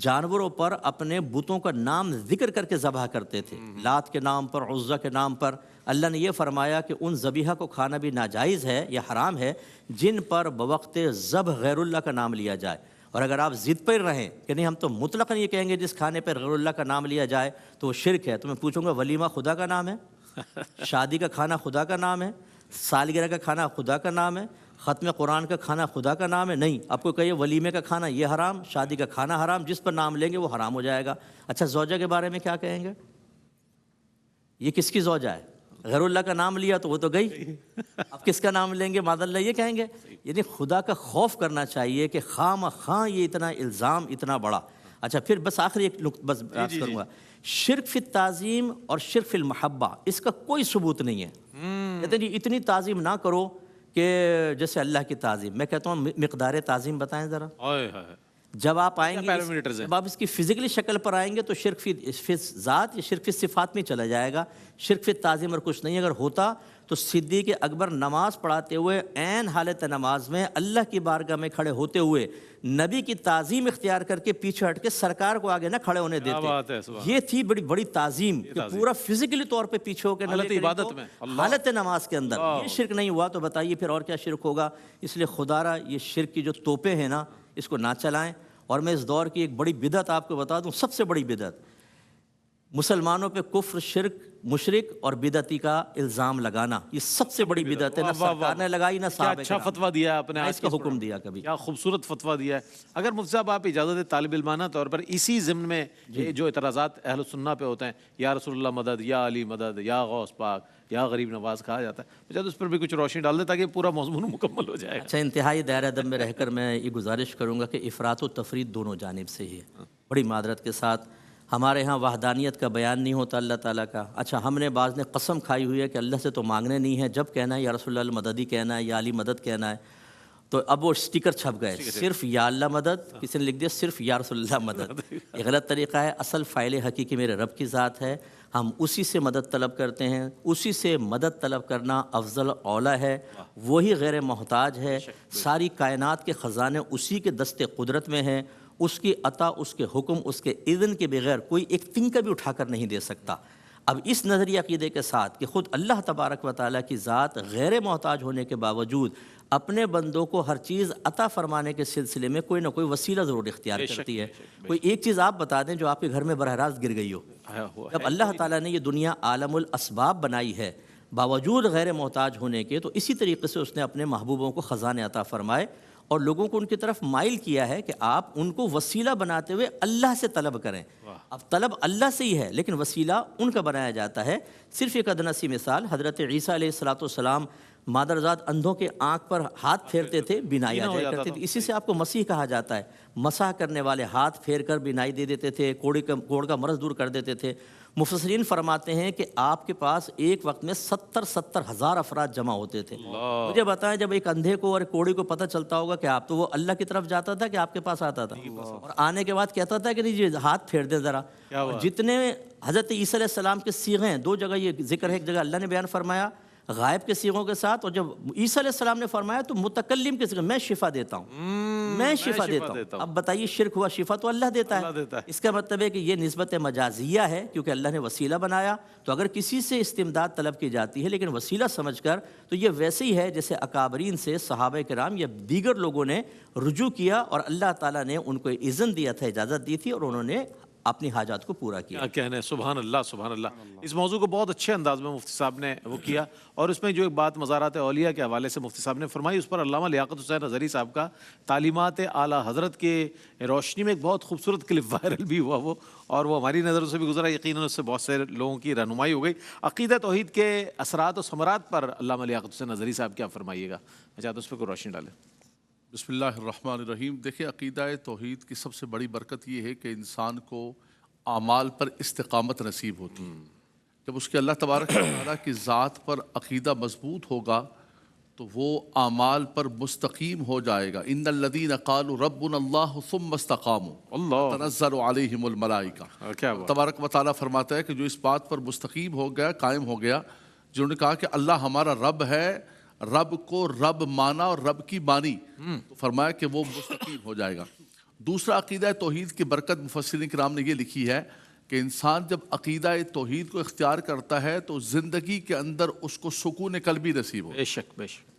جانوروں پر اپنے بتوں کا نام ذکر کر کے ذبح کرتے تھے، لات کے نام پر، عزا کے نام پر۔ اللہ نے یہ فرمایا کہ ان ذبیحہ کو کھانا بھی ناجائز ہے یا حرام ہے جن پر بوقت ذبح غیر اللہ کا نام لیا جائے۔ اور اگر آپ ضد پر رہیں کہ نہیں ہم تو مطلقاً یہ کہیں گے جس کھانے پر غیر اللہ کا نام لیا جائے تو وہ شرک ہے، تو میں پوچھوں گا ولیمہ خدا کا نام ہے؟ شادی کا کھانا خدا کا نام ہے؟ سالگرہ کا کھانا خدا کا نام ہے؟ ختم قرآن کا کھانا خدا کا نام ہے؟ نہیں۔ آپ کو کہیے ولیمے کا کھانا یہ حرام، شادی کا کھانا حرام، جس پر نام لیں گے وہ حرام ہو جائے گا۔ اچھا زوجہ کے بارے میں کیا کہیں گے؟ یہ کس کی زوجہ ہے؟ غیر اللہ کا نام لیا تو وہ تو گئی، اب کس کا نام لیں گے؟ معاذ اللہ یہ کہیں گے۔ یعنی خدا کا خوف کرنا چاہیے کہ خواہ مخواہ یہ اتنا الزام اتنا بڑا۔ اچھا پھر بس آخری ایک نقطہ بس بات کروں گا، شرک فی التعظیم اور شرک فی المحبہ، اس کا کوئی ثبوت نہیں ہے۔ کہتے ہیں اتنی تعظیم نہ کرو کہ جیسے اللہ کی تعظیم، میں کہتا ہوں مقدار تعظیم بتائیں ذرا۔ جب آپ آئیں گے، جب آپ اس کی فزیکلی شکل پر آئیں گے تو شرک فی ذات یا شرک فی صفات میں چلا جائے گا، شرک فی تعظیم اور کچھ نہیں۔ اگر ہوتا تو صدیق اکبر نماز پڑھاتے ہوئے عین حالت نماز میں اللہ کی بارگاہ میں کھڑے ہوتے ہوئے نبی کی تعظیم اختیار کر کے پیچھے ہٹ کے سرکار کو آگے نہ کھڑے ہونے دیتے۔ یہ تھی بڑی بڑی تعظیم کہ پورا فزیکلی طور پہ پیچھے ہو کے عبادت میں حالت نماز کے اندر، یہ شرک نہیں ہوا تو بتائیے پھر اور کیا شرک ہوگا؟ اس لیے خدا را یہ شرک کی جو توپیں ہیں نا اس کو نہ چلائیں۔ اور میں اس دور کی ایک بڑی بدعت آپ کو بتا دوں، سب سے بڑی بدعت، مسلمانوں پہ کفر، شرک، مشرک اور بدعتی کا الزام لگانا، یہ سب سے بڑی بدعت ہے۔ نہ سرکار نے لگائی نہ صحابہ اچھا فتویٰ دیا آپ نے، اس کا حکم دیا، کبھی کیا خوبصورت فتویٰ دیا ہے۔ اگر مفتی صاحب آپ اجازت ہے طالب علمانہ طور پر اسی ضمن میں جو اعتراضات اہل سنہ پہ ہوتے ہیں، یا رسول اللہ مدد، یا علی مدد، یا غوث پاک، یا غریب نواز کہا جاتا ہے، مجھے اس پر بھی کچھ روشنی ڈال دے تاکہ پورا موضوع مکمل ہو جائے۔ اچھا انتہائی دائرہ ادب میں رہ کر میں یہ گزارش کروں گا کہ افراط و تفرید دونوں جانب سے ہی ہے۔ بڑی معذرت کے ساتھ ہمارے ہاں وحدانیت کا بیان نہیں ہوتا اللہ تعالیٰ کا۔ اچھا ہم نے بعض نے قسم کھائی ہوئی ہے کہ اللہ سے تو مانگنے نہیں ہے، جب کہنا ہے یا رسول اللہ مدد ہی کہنا ہے، یا علی مدد کہنا ہے، تو اب وہ اسٹیکر چھپ گئے، صرف یا اللہ مدد، کسی نے لکھ دیا صرف یا رسول اللہ مدد۔ یہ غلط طریقہ ہے۔ اصل فاعل حقیقی میرے رب کی ذات ہے، ہم اسی سے مدد طلب کرتے ہیں، اسی سے مدد طلب کرنا افضل اولا ہے، وہی غیر محتاج ہے، ساری کائنات کے خزانے اسی کے دست قدرت میں ہیں، اس کی عطا، اس کے حکم، اس کے اذن کے بغیر کوئی ایک تنکا بھی اٹھا کر نہیں دے سکتا۔ اب اس نظریہ عقیدے کے ساتھ کہ خود اللہ تبارک و تعالیٰ کی ذات غیر محتاج ہونے کے باوجود اپنے بندوں کو ہر چیز عطا فرمانے کے سلسلے میں کوئی نہ کوئی وسیلہ ضرور اختیار کرتی ہے. کوئی ایک چیز آپ بتا دیں جو آپ کے گھر میں براہ راست گر گئی ہو. جب اللہ تعالیٰ نے یہ دنیا عالم الاسباب بنائی ہے باوجود غیر محتاج ہونے کے، تو اسی طریقے سے اس نے اپنے محبوبوں کو خزانے عطا فرمائے اور لوگوں کو ان کی طرف مائل کیا ہے کہ آپ ان کو وسیلہ بناتے ہوئے اللہ سے طلب کریں. اب طلب اللہ سے ہی ہے لیکن وسیلہ ان کا بنایا جاتا ہے. صرف ایک ادنی سی مثال، حضرت عیسیٰ علیہ السلام مادرزاد اندھوں کے آنکھ پر ہاتھ پھیرتے تھے، بینائی آ جایا کرتی تھی. اسی سے آپ کو مسیح کہا جاتا ہے. مسح کرنے والے ہاتھ پھیر کر بینائی دے دیتے تھے، کوڑ کا مرض دور کر دیتے تھے. مفسرین فرماتے ہیں کہ آپ کے پاس ایک وقت میں 70 ہزار افراد جمع ہوتے تھے. مجھے بتائیں جب ایک اندھے کو اور ایک کوڑی کو پتہ چلتا ہوگا کہ آپ تو وہ اللہ کی طرف جاتا تھا کہ آپ کے پاس آتا تھا اور آنے کے بعد کہتا تھا کہ نہیں جی ہاتھ پھیر دے ذرا. جتنے حضرت عیسیٰ علیہ السلام کے صیغے ہیں، دو جگہ یہ ذکر ہے، ایک جگہ اللہ نے بیان فرمایا غائب کے صیغوں کے ساتھ، اور جب عیسیٰ علیہ السلام نے فرمایا تو متکلم کے صیغے میں شفا دیتا ہوں، میں شفا دیتا ہوں. اب بتائیے شرک ہوا، شفا تو اللہ دیتا ہے. اس کا مطلب ہے کہ یہ نسبت مجازیہ ہے کیونکہ اللہ نے وسیلہ بنایا. تو اگر کسی سے استمداد طلب کی جاتی ہے لیکن وسیلہ سمجھ کر، تو یہ ویسے ہی ہے جیسے اکابرین سے صحابہ کرام یا دیگر لوگوں نے رجوع کیا اور اللہ تعالیٰ نے ان کو اذن دیا تھا، اجازت دی تھی اور انہوں نے اپنی حاجات کو پورا کیا. کیا کہنے، سبحان اللہ سبحان اللہ. اس موضوع کو بہت اچھے انداز میں مفتی صاحب نے وہ کیا، اور اس میں جو ایک بات مزارات اولیاء کے حوالے سے مفتی صاحب نے فرمائی، اس پر علامہ لیاقت حسین ازہری صاحب کا تعلیمات اعلیٰ حضرت کے روشنی میں ایک بہت خوبصورت کلپ وائرل بھی ہوا وہ، اور وہ ہماری نظروں سے بھی گزرا. یقیناً اس سے بہت سے لوگوں کی رہنمائی ہو گئی. عقیدہ توحید کے اثرات و ثمرات پر علامہ لیاقت حسین ازہری صاحب کیا فرمائیے گا؟ اچھا تو اس پہ کوئی روشنی ڈالیں. بسم اللہ الرحمن الرحیم. دیکھیں عقیدہ توحید کی سب سے بڑی برکت یہ ہے کہ انسان کو اعمال پر استقامت نصیب ہوتی ہے. جب اس کے اللہ تبارک و تعالیٰ کی ذات پر عقیدہ مضبوط ہوگا تو وہ اعمال پر مستقیم ہو جائے گا. ان الذین قالوا ربنا اللہ ثم استقاموا تنزل علیہم الملائکہ. تبارک و تعالیٰ فرماتا ہے کہ جو اس بات پر مستقیم ہو گیا، قائم ہو گیا، جنہوں نے کہا کہ اللہ ہمارا رب ہے، رب کو رب مانا اور رب کی مانی، تو فرمایا کہ وہ مستقیم ہو جائے گا. دوسرا عقیدہ توحید کی برکت مفسرین کرام نے یہ لکھی ہے کہ انسان جب عقیدہ توحید کو اختیار کرتا ہے تو زندگی کے اندر اس کو سکون قلبی نصیب ہو. بے شک بے شک.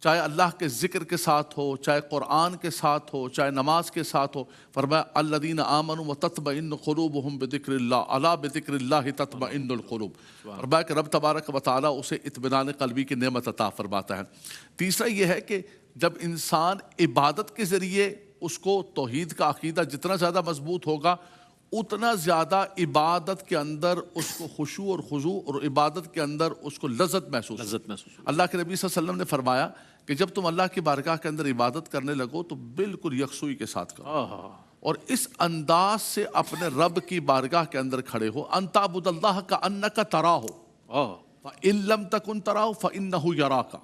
چاہے اللہ کے ذکر کے ساتھ ہو، چاہے قرآن کے ساتھ ہو، چاہے نماز کے ساتھ ہو. فرمایا الذین آمنوا وتطمئن قلوبہم بذکر اللہ الا بذکر اللہ تطمئن القلوب. فرمایا کہ رب تبارک و تعالیٰ اسے اطمینان قلبی کی نعمت عطا فرماتا ہے. تیسرا یہ ہے کہ جب انسان عبادت کے ذریعے، اس کو توحید کا عقیدہ جتنا زیادہ مضبوط ہوگا اتنا زیادہ عبادت کے اندر اس کو خشوع اور خضوع اور عبادت کے اندر اس کو لذت محسوس. اللہ کے نبی صلی اللہ علیہ وسلم نے فرمایا کہ جب تم اللہ کی بارگاہ کے اندر عبادت کرنے لگو تو بالکل یکسوئی کے ساتھ کرو اور اس انداز سے اپنے رب کی بارگاہ کے اندر کھڑے ہو. ان تعبد اللہ کأنک تراہ فإن لم تکن تراہ فإنہ یراک.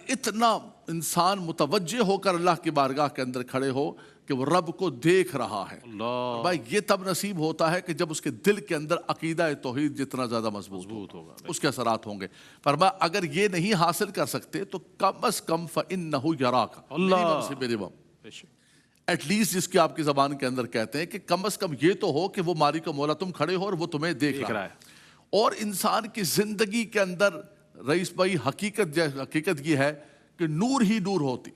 اتنا انسان متوجہ ہو کر اللہ کی بارگاہ کے اندر کھڑے ہو کہ وہ رب کو دیکھ رہا ہے. بھائی یہ تب نصیب ہوتا ہے کہ جب اس کے دل کے اندر عقیدہ توحید جتنا زیادہ مضبوط ہوگا اس کے اثرات ہوں گے. فرمایا اگر یہ نہیں حاصل کر سکتے تو کم از کم فإنہ یراک. ایٹ لیسٹ جس کی آپ کی زبان کے اندر کہتے ہیں کہ کم از کم یہ تو ہو کہ وہ ماری کا مولا تم کھڑے ہو اور وہ تمہیں دیکھ رہا ہے. اور انسان کی زندگی کے اندر رئیس بھائی حقیقت یہ ہے کہ نور ہی نور ہوتی،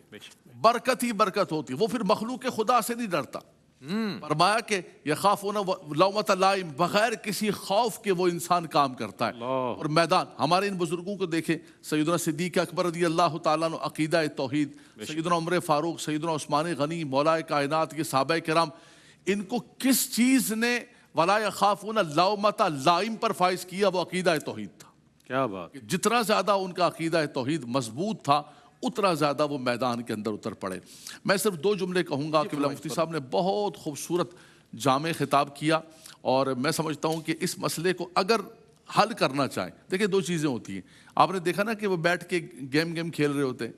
برکت ہی برکت ہوتی. وہ پھر مخلوق خدا سے نہیں ڈرتا. فرمایا کہ یخافون لومۃ لائم، بغیر کسی خوف کے وہ انسان کام کرتا ہے. اور میدان ہمارے ان بزرگوں کو دیکھیں، سیدنا صدیق اکبر رضی اللہ تعالیٰ عنہ عقیدہ توحید، سیدنا عمر فاروق، سیدنا عثمان غنی، مولا کائنات کے صحابہ کرام، ان کو کس چیز نے ولا یخافون لومۃ لائم پر فائز کیا؟ وہ عقیدہ توحید تھا. کیا بات. جتنا زیادہ ان کا عقیدہ توحید مضبوط تھا اتنا زیادہ وہ میدان کے اندر اتر پڑے. میں صرف دو جملے کہوں گا کہ مفتی صاحب نے بہت خوبصورت جامع خطاب کیا اور میں سمجھتا ہوں کہ اس مسئلے کو اگر حل کرنا چاہیں، دیکھیں دو چیزیں ہوتی ہیں. آپ نے دیکھا نا کہ وہ بیٹھ کے گیم کھیل رہے ہوتے ہیں،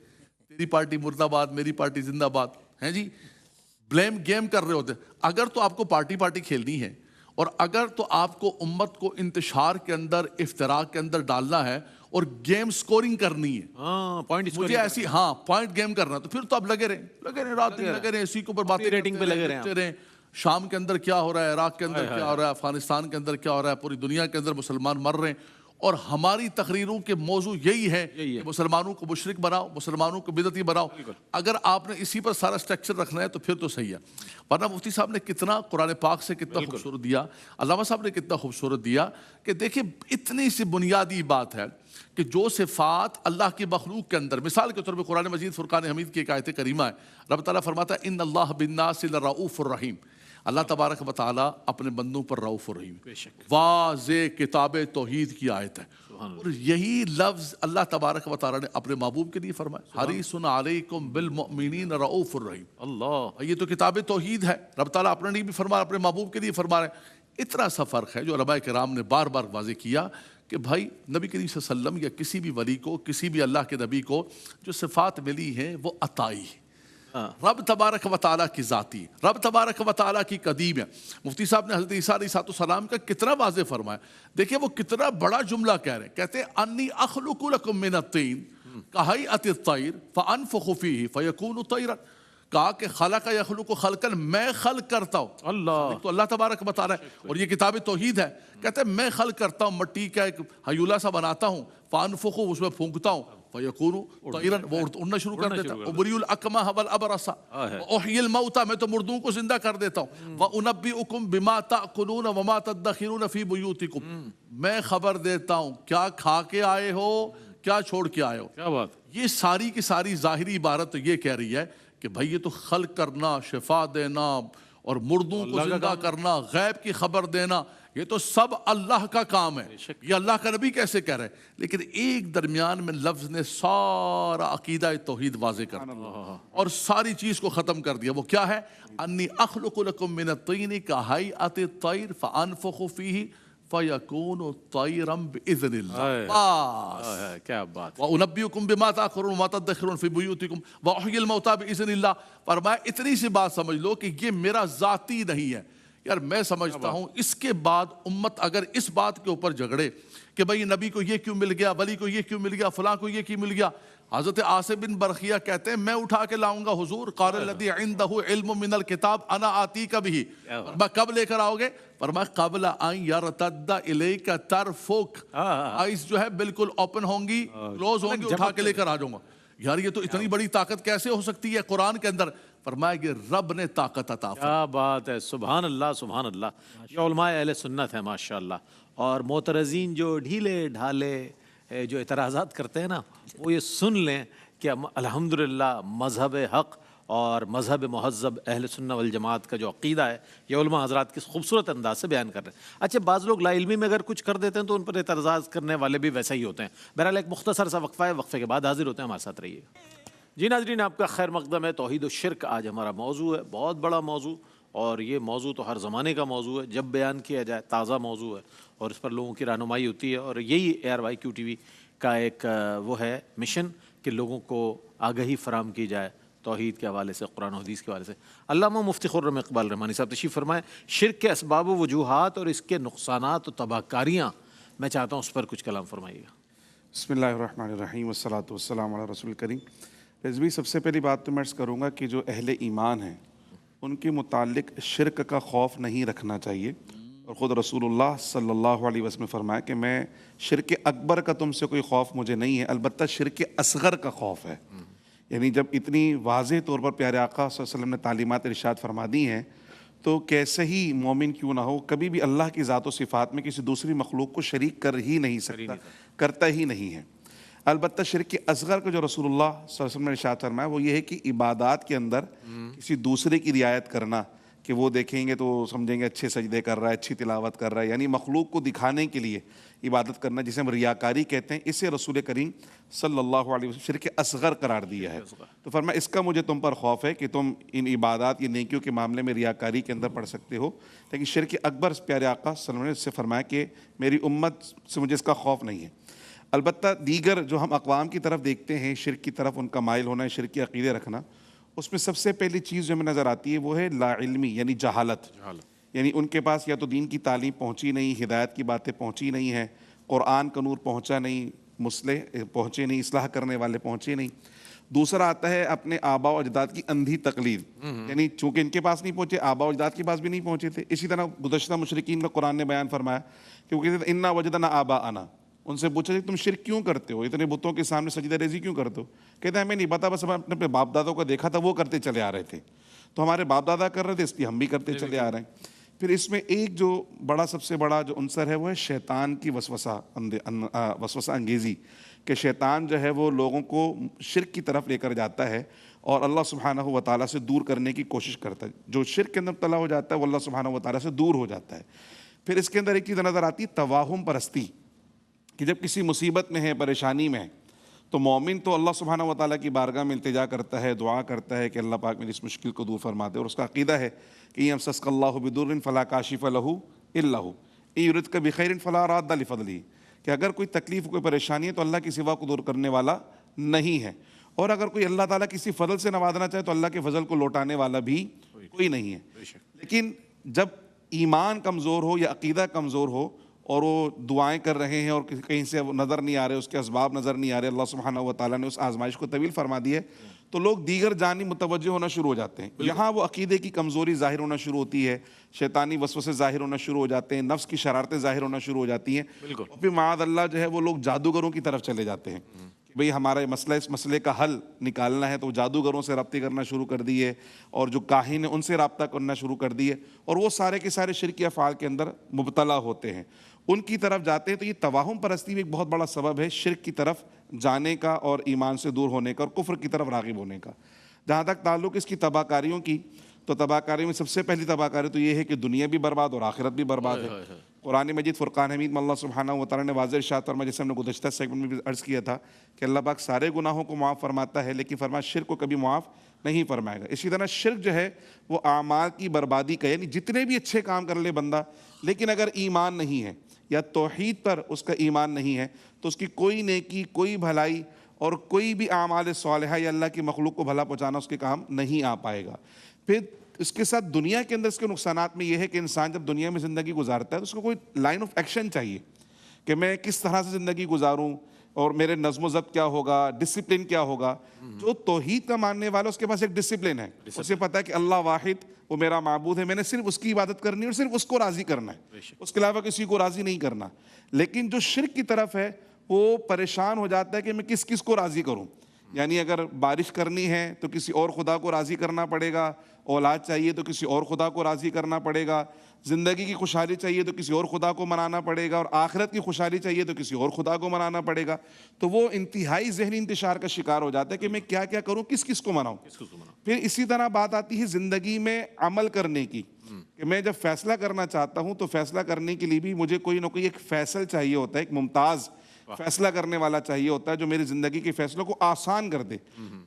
تیری پارٹی مرد آباد، میری پارٹی زندہ باد ہیں جی، بلیم گیم کر رہے ہوتے ہیں. اگر تو آپ کو پارٹی کھیلنی ہے اور اگر تو آپ کو امت کو انتشار کے اندر، افتراق کے اندر ڈالنا ہے اور گیم سکورنگ کرنی ہے، مجھے ایسی پوائنٹ گیم کرنا، تو پھر تو آپ لگے رہیں رات دن لگے رہیں اسی کے اوپر باتیں، ریٹنگ پہ لگے رہیں، شام کے اندر کیا ہو رہا ہے، عراق کے اندر کیا ہو رہا ہے، افغانستان کے اندر کیا ہو رہا ہے، پوری دنیا کے اندر مسلمان مر رہے ہیں، اور ہماری تقریروں کے موضوع یہی ہے کہ مسلمانوں کو مشرک بناؤ، مسلمانوں کو بدعتی بناؤ۔ اگر آپ نے اسی پر سارا سٹرکچر رکھنا ہے تو پھر تو صحیح ہے، ورنہ مفتی صاحب نے کتنا قرآن پاک سے کتنا خوبصورت دیا، علامہ صاحب نے کتنا خوبصورت دیا کہ دیکھیں اتنی سی بنیادی بات ہے کہ جو صفات اللہ کی مخلوق کے اندر، مثال کے طور پہ قرآن مجید فرقان حمید کی ایک آیت کریمہ ہے، رب تعالیٰ فرماتا ہے ان اللہ بالناس لرؤوف الرحیم، اللہ تبارک و تعالیٰ اپنے بندوں پر رؤوف الرحیم، واضح کتاب توحید کی آیت ہے، اور یہی لفظ اللہ تبارک و تعالیٰ نے اپنے محبوب کے لیے فرمایا، حریص علیکم بالمؤمنین رؤوف الرحیم۔ اللہ، یہ تو کتاب توحید ہے، رب تعالیٰ اپنے لیے بھی فرما، اپنے محبوب کے لیے فرما رہے ہیں۔ اتنا سا فرق ہے جو علماء کرام نے بار بار واضح کیا کہ بھائی نبی کریم صلی اللہ علیہ وسلم یا کسی بھی ولی کو، کسی بھی اللہ کے نبی کو جو صفات ملی ہیں وہ عطائی ہے، رب تبارک و تعالیٰ کی ذاتی، رب تبارک و تعالیٰ کی قدیم ہے۔ مفتی صاحب نے حضرت عیسیٰ علیہ السلام کا کتنا واضح فرمایا، دیکھیں وہ کتنا بڑا جملہ کہہ رہے ہیں، کہتے ہیں انی اخلق لکم من الطین کہیئۃ الطیر فانفخ فیہ فیکون طیرا، کہا کہ خلق یخلق خلقا، میں خلق کرتا ہوں، اللہ تو اللہ تبارک و تعالیٰ ہے، اور یہ کتاب توحید ہے، کہتے ہیں میں خلق کرتا ہوں، مٹی کا ایک ہیولہ سا بناتا ہوں، فانفخ اس میں پھونکتا ہوں، فَيَكُونُ طَيْرًا، وہ اڑنا شروع کر دیتا ہوں، اُبْرِئُ الْأَكْمَحَ وَالْأَبْرَصَ وَأُحْيِي الْمَوْتَى، میں تو مردوں کو زندہ کر دیتا ہوں، وَأُنَبِّئُكُم بِمَا تَأْكُلُونَ وَمَا تَدَّخِرُونَ فِي بُيُوتِكُم، میں خبر دیتا ہوں کیا کھا کے آئے ہو، کیا چھوڑ کے آئے ہو۔ کیا بات، یہ ساری کی ساری ظاہری عبارت تو یہ کہہ رہی ہے کہ بھائی یہ تو خلق کرنا، شفا دینا اور مردوں کو زندہ کرنا، غیب کی خبر دینا، یہ تو سب اللہ کا کام ہے، یہ اللہ کا نبی کیسے کہہ رہے ہیں؟ لیکن ایک درمیان میں لفظ نے سارا عقیدہ توحید واضح کر دیا اور ساری چیز کو ختم کر دیا، وہ کیا ہے؟ انی اخلق لکم من الطین کہیئۃ الطیر فانفخ فیہ فیکون طیرا باذن اللہ، کیا بات، وَأُنَبِّئُكُم بِمَا تَأْكُلُونَ وَمَا تَدَّخِرُونَ فِي بُيُوتِكُم وَأُحْيِي الْمَوْتَى بِإِذْنِ اللہ۔ فرمایا اتنی سی بات سمجھ لو کہ یہ میرا ذاتی نہیں ہے، یار میں سمجھتا ہوں اس کے بعد امت اگر اس بات کے اوپر جھگڑے کہ بھئی نبی کو یہ کیوں مل گیا، ولی کو یہ کیوں مل گیا، فلاں کو یہ کیوں مل گیا، حضرت عاصم بن برخیہ کہتے ہیں میں اٹھا کے لاؤں گا حضور، قال الذی عندہ علم من الکتاب انا آتیک بہ، میں کب لے کر آؤ گے؟ فرمایا قبل ان یرتد الیک طرفک، آئیز جو ہے بالکل اوپن ہوں گی، کلوز ہوں گی، اٹھا کے لے کر آ جاؤں گا۔ یار یہ تو اتنی بڑی طاقت کیسے ہو سکتی ہے قرآن کے اندر؟ فرمایا کہ رب نے طاقت عطا فرمائی۔ کیا بات ہے، سبحان اللہ سبحان اللہ، یہ علماء اہل سنت ہیں ماشاءاللہ، اور معترضین جو ڈھیلے ڈھالے جو اعتراضات کرتے ہیں نا، وہ یہ سن لیں کہ الحمدللہ مذہب حق اور مذہب مہذب اہل سنہ والجماعت کا جو عقیدہ ہے یہ علماء حضرات کس خوبصورت انداز سے بیان کر رہے ہیں۔ اچھا بعض لوگ لا علمی میں اگر کچھ کر دیتے ہیں تو ان پر اعتراضات کرنے والے بھی ویسا ہی ہوتے ہیں۔ بہرحال ایک مختصر سا وقفہ ہے، وقفے کے بعد حاضر ہوتے ہیں، ہمارے ساتھ رہیے۔ جی ناظرین، آپ کا خیر مقدم ہے۔ توحید و شرک آج ہمارا موضوع ہے، بہت بڑا موضوع، اور یہ موضوع تو ہر زمانے کا موضوع ہے، جب بیان کیا جائے تازہ موضوع ہے اور اس پر لوگوں کی رہنمائی ہوتی ہے، اور یہی ARYQ-TV کا ایک وہ ہے مشن کہ لوگوں کو آگہی فراہم کی جائے توحید کے حوالے سے، قرآن و حدیث کے حوالے سے۔ علامہ مفتی خرم اقبال رحمانی صاحب تشریف فرمائیں۔ شرک کے اسباب و وجوہات اور اس کے نقصانات و تباہ کاریاں، میں چاہتا ہوں اس پر کچھ کلام فرمائیے گا۔ بسم اللہ الرحمن الرحیم والصلاۃ والسلام علی رسول کریم۔ رضوی، سب سے پہلی بات تو میں عرض کروں گا کہ جو اہل ایمان ہیں ان کے متعلق شرک کا خوف نہیں رکھنا چاہیے، اور خود رسول اللہ صلی اللہ علیہ وسلم نے فرمایا کہ میں شرک اکبر کا تم سے کوئی خوف مجھے نہیں ہے، البتہ شرک اصغر کا خوف ہے۔ یعنی جب اتنی واضح طور پر پیارے آقا صلی اللہ علیہ وسلم نے تعلیمات ارشاد فرما دی ہیں تو کیسے ہی مومن کیوں نہ ہو کبھی بھی اللہ کی ذات و صفات میں کسی دوسری مخلوق کو شریک کر ہی نہیں سکتا، کرتا ہی نہیں ہے۔ البتہ شرک اصغر کا جو رسول اللہ صلی اللہ علیہ وسلم نے ارشاد فرمایا وہ یہ ہے کہ عبادات کے اندر کسی دوسرے کی رعایت کرنا، کہ وہ دیکھیں گے تو سمجھیں گے اچھے سجدے کر رہا ہے، اچھی تلاوت کر رہا ہے، یعنی مخلوق کو دکھانے کے لیے عبادت کرنا جسے ہم ریاکاری کہتے ہیں، اسے رسول کریم صلی اللہ علیہ وسلم شرک اصغر قرار دیا ہے۔ تو فرمایا اس کا مجھے تم پر خوف ہے کہ تم ان عبادات یا نیکیوں کے معاملے میں ریاکاری کے اندر پڑ سکتے ہو، لیکن شرک اکبر پیارے آقا صلی اللہ علیہ وسلم نے اس سے فرمایا کہ میری امت سے مجھے اس کا خوف نہیں ہے۔ البتہ دیگر جو ہم اقوام کی طرف دیکھتے ہیں شرک کی طرف ان کا مائل ہونا ہے، شرک کے عقیدے رکھنا، اس میں سب سے پہلی چیز جو ہمیں نظر آتی ہے وہ ہے لا علمی، یعنی جہالت۔ یعنی ان کے پاس یا تو دین کی تعلیم پہنچی نہیں، ہدایت کی باتیں پہنچی نہیں ہیں، قرآن کا نور پہنچا نہیں، مصلح پہنچے نہیں، اصلاح کرنے والے پہنچے نہیں۔ دوسرا آتا ہے اپنے آبا و اجداد کی اندھی تقلید، یعنی چونکہ ان کے پاس نہیں پہنچے، آبا و اجداد کے پاس بھی نہیں پہنچے تھے. اسی طرح گزشتہ مشرکین کا قرآن نے بیان فرمایا کہ وہ کہتے تھے انا وجدنا آباءنا، ان سے پوچھا تم شرک کیوں کرتے ہو، اتنے بتوں کے سامنے سجدہ ریزی کیوں کرتے ہو؟ کہتے ہیں ہمیں نہیں پتا، بس ہم اپنے باپ دادوں کو دیکھا تھا وہ کرتے چلے آ رہے تھے، تو ہمارے باپ دادا کر رہے تھے اس لیے ہم بھی کرتے چلے آ رہے ہیں. پھر اس میں ایک جو بڑا سب سے بڑا جو عنصر ہے وہ ہے شیطان کی وسوسہ انگیزی، کہ شیطان جو ہے وہ لوگوں کو شرک کی طرف لے کر جاتا ہے اور اللہ سبحانہ و تعالیٰ سے دور کرنے کی کوشش کرتا ہے. جو شرک کے اندر مبتلا ہو جاتا ہے وہ اللہ سبحانہ و تعالیٰ سے دور ہو جاتا ہے. پھر اس کے اندر ایک چیز نظر آتی ہے تواہم پرستی، کہ جب کسی مصیبت میں ہے، پریشانی میں ہے، تو مومن تو اللہ سبحانہ و تعالیٰ کی بارگاہ میں التجا کرتا ہے، دعا کرتا ہے کہ اللہ پاک میری اس مشکل کو دور فرما دے، اور اس کا عقیدہ ہے کہ یمسسک اللہ بدر فلا کاشف لہ الا ہو ان یردک بخیر فلا راد لفضلہ، کہ اگر کوئی تکلیف کوئی پریشانی ہے تو اللہ کے سوا کو دور کرنے والا نہیں ہے، اور اگر کوئی اللہ تعالیٰ کسی فضل سے نوازنا چاہے تو اللہ کے فضل کو لوٹانے والا بھی کوئی نہیں ہے. لیکن جب ایمان کمزور ہو یا عقیدہ کمزور ہو اور وہ دعائیں کر رہے ہیں اور کہیں سے وہ نظر نہیں آ رہے، اس کے اسباب نظر نہیں آ رہے، اللہ سبحانہ و تعالیٰ نے اس آزمائش کو طویل فرما دی ہے، تو لوگ دیگر جانب متوجہ ہونا شروع ہو جاتے ہیں. یہاں وہ عقیدے کی کمزوری ظاہر ہونا شروع ہوتی ہے، شیطانی وسوسے ظاہر ہونا شروع ہو جاتے ہیں، نفس کی شرارتیں ظاہر ہونا شروع ہو جاتی ہیں. اور پھر معاذ اللہ جو ہے وہ لوگ جادوگروں کی طرف چلے جاتے ہیں کہ بھئی ہمارا مسئلہ، اس مسئلے کا حل نکالنا ہے، تو جادوگروں سے رابطے کرنا شروع کر دیے، اور جو کاہن ہیں ان سے رابطہ کرنا شروع کر دیے، اور وہ سارے کے سارے شرکی افعال کے اندر مبتلا ہوتے ہیں، ان کی طرف جاتے ہیں. تو یہ توہم پرستی بھی ایک بہت بڑا سبب ہے شرک کی طرف جانے کا اور ایمان سے دور ہونے کا اور کفر کی طرف راغب ہونے کا. جہاں تک تعلق اس کی تباہ کاریوں کی، تو تباہ کاری میں سب سے پہلی تباہ کاری تو یہ ہے کہ دنیا بھی برباد اور آخرت بھی برباد ہے. قرآن مجید فرقان حمید میں اللہ سبحانہ و تعالیٰ نے واضح ارشاد فرمایا، جیسے ہم نے گزشتہ سیگمنٹ میں بھی عرض کیا تھا کہ اللہ پاک سارے گناہوں کو معاف فرماتا ہے، لیکن فرمایا شرک کو کبھی معاف نہیں فرمائے گا. اسی طرح شرک جو ہے وہ اعمال کی بربادی کا، یعنی جتنے بھی اچھے کام کر لے بندہ، لیکن اگر ایمان نہیں ہے یا توحید پر اس کا ایمان نہیں ہے تو اس کی کوئی نیکی، کوئی بھلائی اور کوئی بھی اعمال صالحہ یا اللہ کی مخلوق کو بھلا پہنچانا اس کے کام نہیں آ پائے گا. پھر اس کے ساتھ دنیا کے اندر اس کے نقصانات میں یہ ہے کہ انسان جب دنیا میں زندگی گزارتا ہے تو اس کو کوئی لائن آف ایکشن چاہیے کہ میں کس طرح سے زندگی گزاروں اور میرے نظم و ضبط کیا ہوگا، ڈسپلن کیا ہوگا. جو توحید کا ماننے والا اس کے پاس ایک ڈسپلن ہے، اسے پتہ ہے کہ اللہ واحد وہ میرا معبود ہے، میں نے صرف اس کی عبادت کرنی ہے اور صرف اس کو راضی کرنا ہے، اس کے علاوہ کسی کو راضی نہیں کرنا. لیکن جو شرک کی طرف ہے وہ پریشان ہو جاتا ہے کہ میں کس کس کو راضی کروں. یعنی اگر بارش کرنی ہے تو کسی اور خدا کو راضی کرنا پڑے گا، اولاد چاہیے تو کسی اور خدا کو راضی کرنا پڑے گا، زندگی کی خوشحالی چاہیے تو کسی اور خدا کو منانا پڑے گا، اور آخرت کی خوشحالی چاہیے تو کسی اور خدا کو منانا پڑے گا. تو وہ انتہائی ذہنی انتشار کا شکار ہو جاتا ہے کہ میں کیا کیا کروں، کس کس کو مناؤں. پھر اسی طرح بات آتی ہے زندگی میں عمل کرنے کی، کہ میں جب فیصلہ کرنا چاہتا ہوں تو فیصلہ کرنے کے لیے بھی مجھے کوئی نہ کوئی ایک فیصل چاہیے ہوتا ہے، ایک ممتاز فیصلہ کرنے والا چاہیے ہوتا ہے جو میری زندگی کے فیصلوں کو آسان کر دے.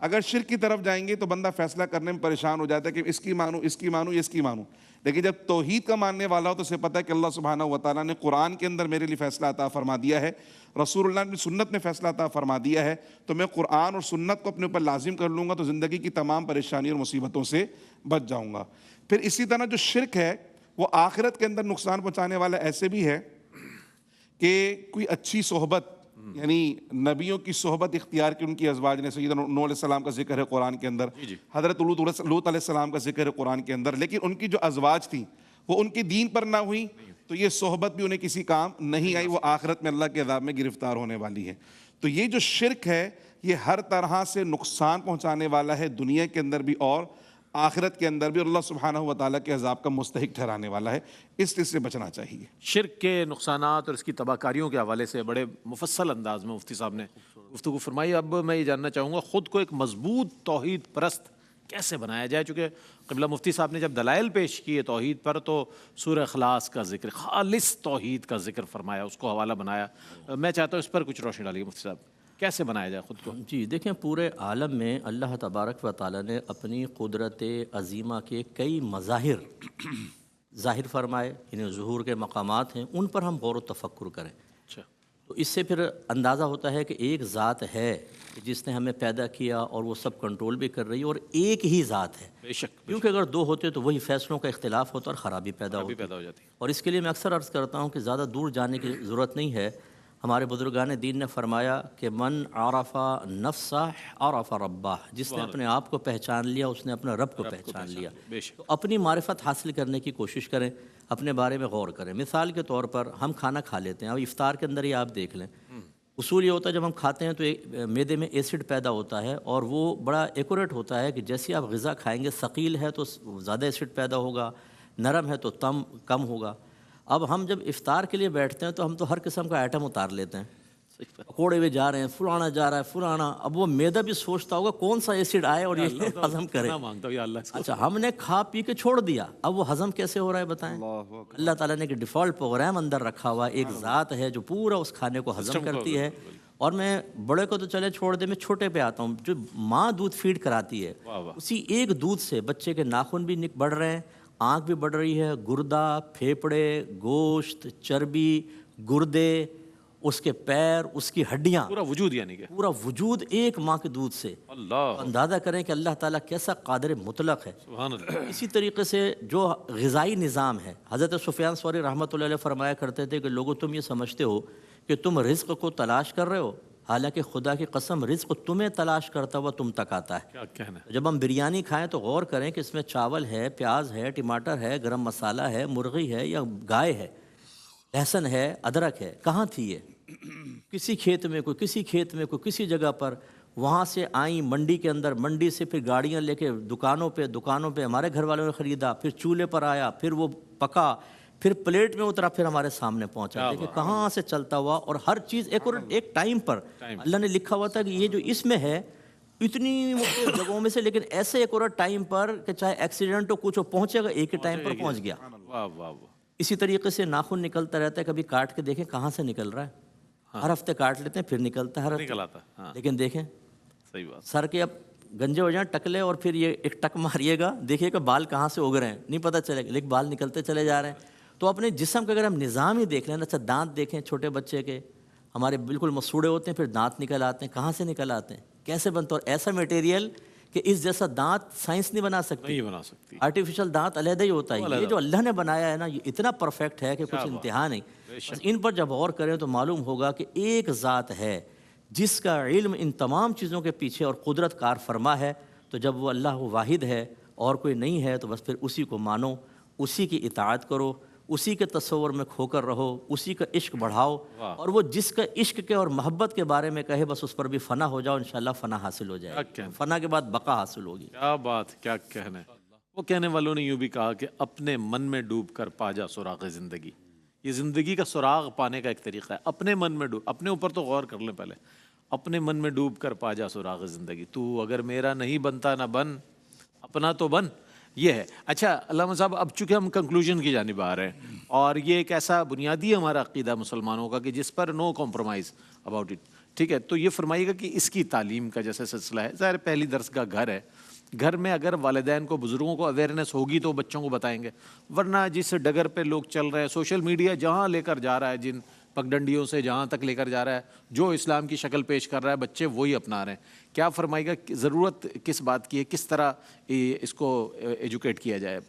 اگر شرک کی طرف جائیں گے تو بندہ فیصلہ کرنے میں پریشان ہو جاتا ہے کہ اس کی مانوں، اس کی مانوں، اس کی مانوں. لیکن جب توحید کا ماننے والا ہو تو اسے پتہ ہے کہ اللہ سبحانہ و تعالیٰ نے قرآن کے اندر میرے لیے فیصلہ عطا فرما دیا ہے، رسول اللہ نے سنت میں فیصلہ عطا فرما دیا ہے، تو میں قرآن اور سنت کو اپنے اوپر لازم کر لوں گا تو زندگی کی تمام پریشانی اور مصیبتوں سے بچ جاؤں گا. پھر اسی طرح جو شرک ہے وہ آخرت کے اندر نقصان پہنچانے والا ایسے بھی ہے کہ کوئی اچھی صحبت، یعنی نبیوں کی صحبت اختیار کی، ان کی ازواج نے، سیدنا نوح علیہ السلام کا ذکر ہے قرآن کے اندر، حضرت لوط علیہ السلام کا ذکر ہے قرآن کے اندر، لیکن ان کی جو ازواج تھیں وہ ان کی دین پر نہ ہوئی تو یہ صحبت بھی انہیں کسی کام نہیں آئی، وہ آخرت میں اللہ کے عذاب میں گرفتار ہونے والی ہے. تو یہ جو شرک ہے یہ ہر طرح سے نقصان پہنچانے والا ہے، دنیا کے اندر بھی اور آخرت کے اندر بھی، اور اللہ سبحانہ و تعالیٰ کے عذاب کا مستحق ٹھہرانے والا ہے. اس چیز سے بچنا چاہیے. شرک کے نقصانات اور اس کی تباہ کاریوں کے حوالے سے بڑے مفصل انداز میں مفتی صاحب نے گفتگو فرمائی. اب میں یہ جاننا چاہوں گا خود کو ایک مضبوط توحید پرست کیسے بنایا جائے، چونکہ قبلہ مفتی صاحب نے جب دلائل پیش کیے توحید پر تو سورہ اخلاص کا ذکر، خالص توحید کا ذکر فرمایا، اس کو حوالہ بنایا. میں چاہتا ہوں اس پر کچھ روشنی ڈالیے مفتی صاحب، کیسے بنایا جائے خود کو؟ جی دیکھیں، پورے عالم میں اللہ تبارک و تعالیٰ نے اپنی قدرت عظیمہ کے کئی مظاہر ظاہر فرمائے، انہیں ظہور کے مقامات ہیں، ان پر ہم غور و تفکر کریں. اچھا، تو اس سے پھر اندازہ ہوتا ہے کہ ایک ذات ہے جس نے ہمیں پیدا کیا اور وہ سب کنٹرول بھی کر رہی ہے، اور ایک ہی ذات ہے. بے شک، کیونکہ اگر دو ہوتے تو وہی فیصلوں کا اختلاف ہوتا اور خرابی پیدا ہو جاتی. اور اس کے لیے میں اکثر عرض کرتا ہوں کہ زیادہ دور جانے کی ضرورت نہیں ہے. ہمارے بزرگان دین نے فرمایا کہ من عرف نفسہ عرف ربہ، جس نے اپنے آپ کو پہچان لیا اس نے اپنے رب کو پہچان لیا۔ تو اپنی معرفت حاصل کرنے کی کوشش کریں، اپنے بارے میں غور کریں۔ مثال کے طور پر ہم کھانا کھا لیتے ہیں، اب افطار کے اندر ہی آپ دیکھ لیں، اصول یہ ہوتا ہے جب ہم کھاتے ہیں تو معدے میں ایسڈ پیدا ہوتا ہے، اور وہ بڑا ایکوریٹ ہوتا ہے کہ جیسے آپ غذا کھائیں گے، ثقیل ہے تو زیادہ ایسڈ پیدا ہوگا، نرم ہے تو کم ہوگا۔ اب ہم جب افطار کے لیے بیٹھتے ہیں تو ہم تو ہر قسم کا آئٹم اتار لیتے ہیں، پکوڑے بھی جا رہے ہیں، فلانا جا رہا ہے فلانا، اب وہ معدہ بھی سوچتا ہوگا کون سا ایسڈ آئے اور یہ ہضم کرے۔ اچھا ہم نے کھا پی کے چھوڑ دیا، اب وہ ہضم کیسے ہو رہا ہے بتائیں؟ اللہ تعالیٰ نے ایک ڈیفالٹ پروگرام اندر رکھا ہوا، ایک ذات ہے جو پورا اس کھانے کو ہضم کرتی ہے۔ اور میں بڑے کو تو چلے چھوڑ دے، میں چھوٹے پہ آتا ہوں، جو ماں دودھ فیڈ کراتی ہے اسی ایک دودھ سے بچے کے ناخن بھی بڑھ رہے ہیں، آنکھ بھی بڑھ رہی ہے، گردہ، پھیپڑے، گوشت، چربی، گردے، اس کے پیر، اس کی ہڈیاں، پورا وجود، یعنی کہ پورا وجود ایک ماں کے دودھ سے۔ اندازہ کریں کہ اللہ تعالیٰ کیسا قادر مطلق ہے۔ اسی طریقے سے جو غذائی نظام ہے، حضرت سفیان ثوری رحمۃ اللہ علیہ فرمایا کرتے تھے کہ لوگوں تم یہ سمجھتے ہو کہ تم رزق کو تلاش کر رہے ہو، حالانکہ خدا کی قسم رزق تمہیں تلاش کرتا ہوا تم تک آتا ہے۔ کیا کہنا ہے؟ جب ہم بریانی کھائیں تو غور کریں کہ اس میں چاول ہے، پیاز ہے، ٹماٹر ہے، گرم مسالہ ہے، مرغی ہے یا گائے ہے، لہسن ہے، ادرک ہے، کہاں تھی یہ؟ کسی کھیت میں، کسی کھیت میں، کسی جگہ پر، وہاں سے آئیں منڈی کے اندر، منڈی سے پھر گاڑیاں لے کے دکانوں پہ ہمارے گھر والوں نے خریدا، پھر چولہے پر آیا، پھر وہ پکا، پھر پلیٹ میں اترا، پھر ہمارے سامنے پہنچا۔ دیکھیں کہاں سے چلتا ہوا، اور ہر چیز ایک ٹائم پر اللہ نے لکھا ہوا تھا کہ یہ جو اس میں ہے اتنی مختلف جگہوں میں سے، لیکن ایسے ایکورٹ ٹائم پر کہ چاہے ایکسیڈنٹ ہو کچھ ہو، پہنچے گا ایک ہی ٹائم پر پہنچ گیا۔ اسی طریقے سے ناخن نکلتا رہتا ہے، کبھی کاٹ کے دیکھیں کہاں سے نکل رہا ہے، ہر ہفتے کاٹ لیتے ہیں پھر نکلتا ہے، ہر ہفتے، لیکن دیکھیں سر کے اب گنجے ہو جائیں ٹکلے، اور پھر یہ ایک ٹک ماریے گا، دیکھیے کہ بال کہاں سے اگ رہے ہیں نہیں پتہ چلے گا، لیکن بال نکلتے چلے جا رہے ہیں۔ تو اپنے جسم کا اگر ہم نظام ہی دیکھ لیں، اچھا دانت دیکھیں چھوٹے بچے کے، ہمارے بالکل مسوڑے ہوتے ہیں، پھر دانت نکل آتے ہیں، کہاں سے نکل آتے ہیں، کیسے بنتا ہے، اور ایسا میٹیریل کہ اس جیسا دانت سائنس نہیں بنا سکتی، آرٹیفیشل دانت علیحدہ ہی ہوتا ہے۔ یہ جو اللہ نے بنایا ہے نا، یہ اتنا پرفیکٹ ہے کہ کچھ انتہا نہیں۔ ان پر جب غور کریں تو معلوم ہوگا کہ ایک ذات ہے جس کا علم ان تمام چیزوں کے پیچھے اور قدرت کار فرما ہے۔ تو جب وہ اللہ واحد ہے اور کوئی نہیں ہے تو بس پھر اسی کو مانو، اسی کی اطاعت کرو، اسی کے تصور میں کھو کر رہو، اسی کا عشق بڑھاؤ، اور وہ جس کا عشق کے اور محبت کے بارے میں کہے بس اس پر بھی فنا ہو جاؤ، انشاءاللہ فنا حاصل ہو جائے، فنا کے بعد بقا حاصل ہوگی۔ کیا بات، کیا کہنا ہے۔ وہ کہنے والوں نے یوں بھی کہا کہ اپنے من میں ڈوب کر پا جا سراغ زندگی۔ یہ زندگی کا سراغ پانے کا ایک طریقہ ہے، اپنے من میں ڈوب، اپنے اوپر تو غور کر لیں پہلے، اپنے من میں ڈوب کر پا جا سراغ زندگی۔ تو اگر میرا نہیں بنتا نہ بن، اپنا تو بن، یہ ہے۔ اچھا علامہ صاحب، اب چونکہ ہم کنکلوژن کی جانب آ رہے ہیں، اور یہ ایک ایسا بنیادی ہمارا عقیدہ مسلمانوں کا کہ جس پر نو کمپرومائز اباؤٹ اٹ، ٹھیک ہے، تو یہ فرمائیے گا کہ اس کی تعلیم کا جیسے سلسلہ ہے، ظاہر پہلی درس کا گھر ہے، گھر میں اگر والدین کو، بزرگوں کو اویئرنیس ہوگی تو بچوں کو بتائیں گے، ورنہ جس ڈگر پہ لوگ چل رہے ہیں، سوشل میڈیا جہاں لے کر جا رہا ہے، جن پگڈنڈیوں سے جہاں تک لے کر جا رہا ہے، جو اسلام کی شکل پیش کر رہا ہے، بچے وہی اپنا رہے ہیں۔ کیا فرمائے گا، ضرورت کس بات کی ہے، کس طرح اس کو ایجوکیٹ کیا جائے؟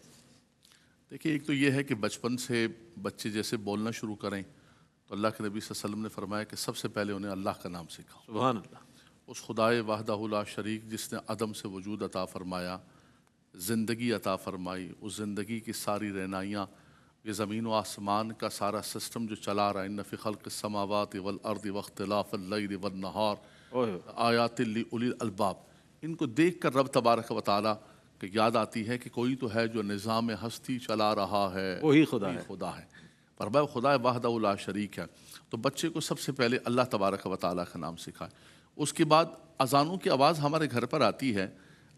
دیکھیے، ایک تو یہ ہے کہ بچپن سے بچے جیسے بولنا شروع کریں تو اللہ کے نبی صلی اللہ علیہ وسلم نے فرمایا کہ سب سے پہلے انہیں اللہ کا نام سکھاؤ۔ سبحان اللہ۔ اس خدائے وحدہ لا شریک جس نے عدم سے وجود عطا فرمایا، زندگی عطا فرمائی، اس زندگی کی ساری رہنائیاں، یہ زمین و آسمان کا سارا سسٹم جو چلا رہا ہے، ان فی خلق السماوات والارض واختلاف اللیل والنہار آیات لاولی الالباب، ان کو دیکھ کر رب تبارک و تعالیٰ کہ یاد آتی ہے کہ کوئی تو ہے جو نظام ہستی چلا رہا ہے، وہی خدا ہے، فرمایا خدا وحدہ لا شریک ہے۔ تو بچے کو سب سے پہلے اللہ تبارک و تعالیٰ کا نام سکھائے۔ اس کے بعد اذانوں کی آواز ہمارے گھر پر آتی ہے،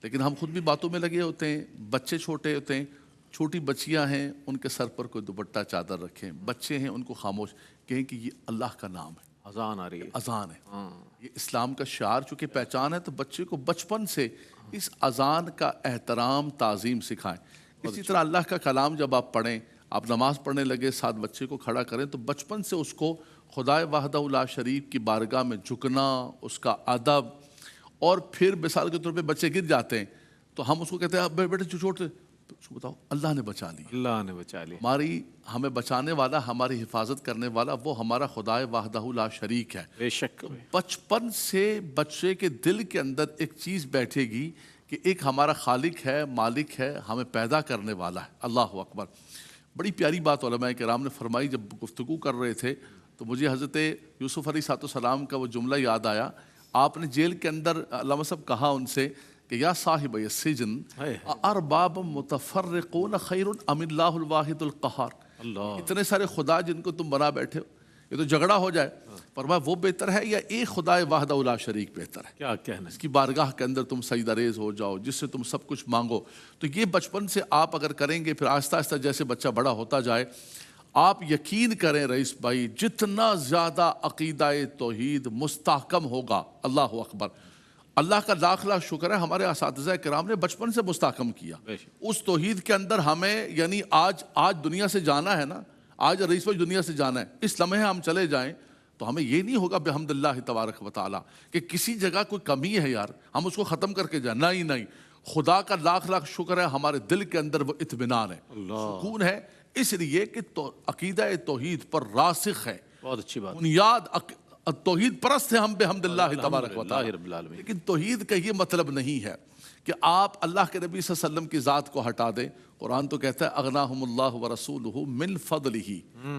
لیکن ہم خود بھی باتوں میں لگے ہوتے ہیں، بچے چھوٹے ہوتے ہیں، چھوٹی بچیاں ہیں، ان کے سر پر کوئی دوپٹہ چادر رکھیں، بچے ہیں ان کو خاموش کہیں کہ یہ اللہ کا نام ہے، اذان آ رہی ہے، اذان ہے، یہ اسلام کا شعار چونکہ پہچان ہے، تو بچے کو بچپن سے اس اذان کا احترام تعظیم سکھائیں۔ اسی طرح اللہ کا کلام جب آپ پڑھیں، آپ نماز پڑھنے لگے، ساتھ بچے کو کھڑا کریں، تو بچپن سے اس کو خدائے وحدہ لا شریک کی بارگاہ میں جھکنا، اس کا ادب، اور پھر مثال کے طور پہ بچے گر جاتے ہیں تو ہم اس کو کہتے ہیں بیٹے چھوٹ اس کو بتاؤ اللہ نے بچا لی. اللہ نے بچا لیا. ہماری ہمیں بچانے والا, ہماری حفاظت کرنے والا وہ ہمارا خدائے وحدہ لا شریک ہے. بے شک. بچپن سے بچے کے دل کے اندر ایک چیز بیٹھے گی کہ ایک ہمارا خالق ہے, مالک ہے, ہمیں پیدا کرنے والا ہے. اللہ اکبر. بڑی پیاری بات علماء کرام نے فرمائی. جب گفتگو کر رہے تھے تو مجھے حضرت یوسف علیہ السلام کا وہ جملہ یاد آیا. آپ نے جیل کے اندر علامہ صاحب کہا ان سے کہ یا صاحب السجن ارباب متفرقون خیر ام اللہ الواحد القہار. اتنے سارے خدا جن کو تم بنا بیٹھے ہو, یہ تو جھگڑا ہو جائے. فرمایا وہ بہتر ہے یا ایک خدائے وحدہ لا شریک بہتر ہے. کیا کہنا, اس کی بارگاہ کے اندر تم سجدہ ریز ہو جاؤ جس سے تم سب کچھ مانگو. تو یہ بچپن سے آپ اگر کریں گے, پھر آہستہ آہستہ جیسے بچہ بڑا ہوتا جائے, آپ یقین کریں رئیس بھائی, جتنا زیادہ عقیدہ توحید مستحکم ہوگا. اللہ اکبر. اللہ کا لاکھ لاکھ شکر ہے ہمارے اساتذہ کرام نے بچپن سے مستحکم کیا. اس توحید کے اندر ہمیں, یعنی آج دنیا سے جانا ہے نا, آج رئیس بھائی دنیا سے جانا ہے, اس لمحے ہم چلے جائیں تو ہمیں یہ نہیں ہوگا بحمد اللہ تبارک و تعالیٰ کہ کسی جگہ کوئی کمی ہے یار ہم اس کو ختم کر کے جائیں. نہیں, خدا کا لاکھ لاکھ شکر ہے ہمارے دل کے اندر وہ اطمینان ہے, سکون ہے, اس لیے کہ عقیدہ توحید پر راسخ ہے. بہت اچھی بات. بنیاد توحید پرست ہے ہم بحمد اللہ تبارک و تعالیٰ. لیکن توحید کا یہ مطلب نہیں ہے کہ آپ اللہ کے نبی صلی اللہ علیہ وسلم کی ذات کو ہٹا دیں. قرآن تو کہتا ہے اغناہم اللہ ورسولہ من فضلہ.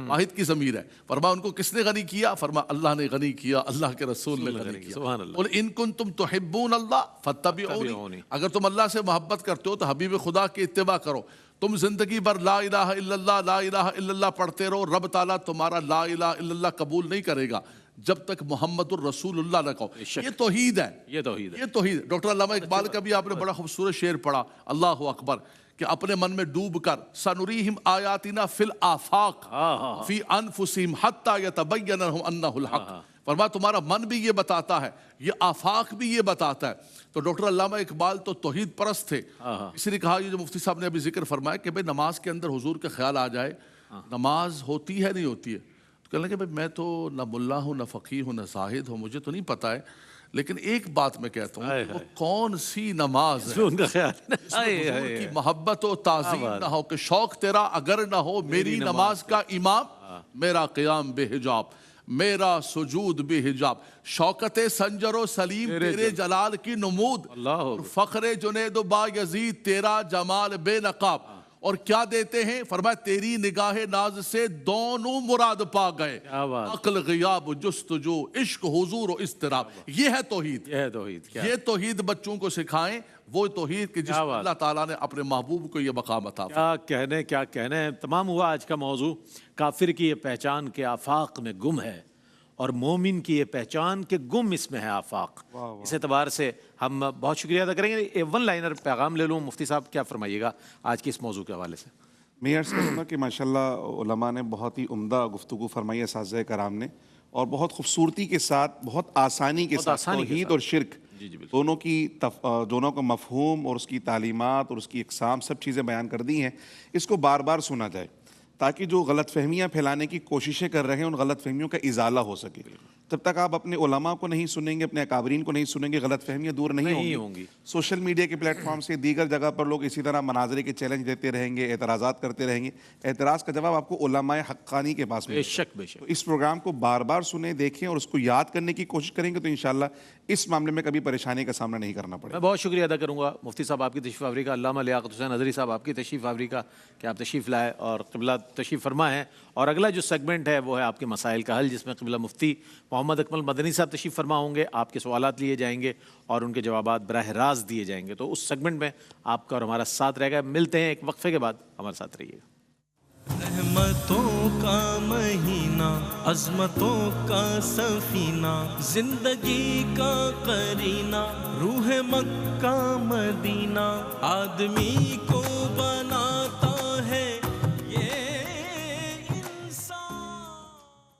واحد کی ضمیر ہے. فرمایا ان کو کس نے غنی کیا؟ فرمایا اللہ نے غنی کیا, اللہ کے رسول نے غنی کیا. قل ان کنتم تحبون اللہ فاتبعونی. اگر تم اللہ سے محبت کرتے ہو تو حبیب خدا کی اتباع کرو. تم زندگی بھر لا الہ الا اللہ لا الہ الا اللہ پڑھتے رہو, رب تعالیٰ تمہارا لا الہ الا اللہ قبول نہیں کرے گا جب تک محمد الرسول اللہ نہ کہو. یہ توحید ہے, یہ توحید. ڈاکٹر علامہ اقبال کا بھی آپ نے بڑا خوبصورت شعر پڑھا, اللہ اکبر, کہ اپنے من میں ڈوب کر سنریہم آیاتنا فی الآفاق فی انفسہم حتی یتبین لہم انہ الحق. فرمایا تمہارا من بھی یہ بتاتا ہے, یہ آفاق بھی یہ بتاتا ہے. تو ڈاکٹر علامہ اقبال تو توحید پرست تھے. اس لیے کہا, یہ جو مفتی صاحب نے ابھی ذکر فرمایا کہ بھئی نماز کے اندر حضور کا خیال آ جائے, نماز ہوتی ہے نہیں ہوتی ہے. تو کہنے لگے بھئی میں تو نہ ملا ہوں, نہ فقیہ ہوں, نہ زاہد ہوں, مجھے تو نہیں پتہ ہے, لیکن ایک بات میں کہتا ہوں, وہ کون سی نماز ہے ان کا خیال حضور کی محبت و تعظیم نہ ہو, کہ شوق تیرا اگر نہ ہو میری نماز کا امام, میرا قیام بے حجاب, میرا سجود بے حجاب, شوکت سنجر و سلیم تیرے جلال کی نمود, فخر جنید و با یزید تیرا جمال بے نقاب. اور کیا دیتے ہیں؟ فرمایا تیری نگاہ ناز سے دونوں مراد پا گئے, عقل غیاب جستجو, عشق حضور و اضطراب. یہ ہے توحید. یہ توحید بچوں کو سکھائیں, وہ توحید کہ جس اللہ تعالیٰ نے اپنے محبوب کو یہ مقام عطا فرمایا. کیا کہنے. تمام ہوا آج کا موضوع. کافر کی یہ پہچان کہ آفاق میں گم ہے, اور مومن کی یہ پہچان کہ گم اس میں ہے آفاق. اس اعتبار سے ہم بہت شکریہ ادا کریں گے. ون لائنر پیغام لے لوں, مفتی صاحب کیا فرمائیے گا آج کے اس موضوع کے حوالے سے؟ میں عرض کروں گا کہ ماشاءاللہ علماء نے بہت ہی عمدہ گفتگو فرمائی, اساتذہ کرام نے, اور بہت خوبصورتی کے ساتھ, بہت آسانی کے ساتھ توحید اور شرک دونوں کا مفہوم اور اس کی تعلیمات اور اس کی اقسام سب چیزیں بیان کر دی ہیں. اس کو بار بار سنا جائے تاکہ جو غلط فہمیاں پھیلانے کی کوششیں کر رہے ہیں ان غلط فہمیوں کا ازالہ ہو سکے. جب تک آپ اپنے علماء کو نہیں سنیں گے, اپنے اکابرین کو نہیں سنیں گے, غلط فہمیاں دور نہیں ہوں گی. سوشل میڈیا کے پلیٹ فارم سے دیگر جگہ پر لوگ اسی طرح مناظرے کے چیلنج دیتے رہیں گے, اعتراضات کرتے رہیں گے. اعتراض کا جواب آپ کو علماء حقانی کے پاس بے شک. تو اس پروگرام کو بار بار سنیں, دیکھیں اور اس کو یاد کرنے کی کوشش کریں گے تو انشاءاللہ اس معاملے میں کبھی پریشانی کا سامنا نہیں کرنا پڑے. میں بہت شکریہ ادا کروں گا مفتی صاحب آپ کی تشریف آوری کا, علامہ لیاقت حسین ندوی صاحب آپ کی تشریف آوری کا, کہ آپ تشریف لائے اور قبلہ تشریف فرما ہے. اور اگلا جو سیگمنٹ ہے وہ ہے آپ کے مسائل کا حل, جس میں قبلہ مفتی محمد اکمل مدنی صاحب تشریف فرما ہوں گے. آپ کے سوالات لیے جائیں گے اور ان کے جوابات براہ راست دیے جائیں گے. تو اس سیگمنٹ میں آپ کا اور ہمارا ساتھ رہے گا. ملتے ہیں ایک وقفے کے بعد, ہمارے ساتھ رہیے گا. رحمتوں کا مہینہ, عظمتوں کا سفینہ, زندگی کا قرینہ, روح مکہ مدینہ, آدمی کو بنا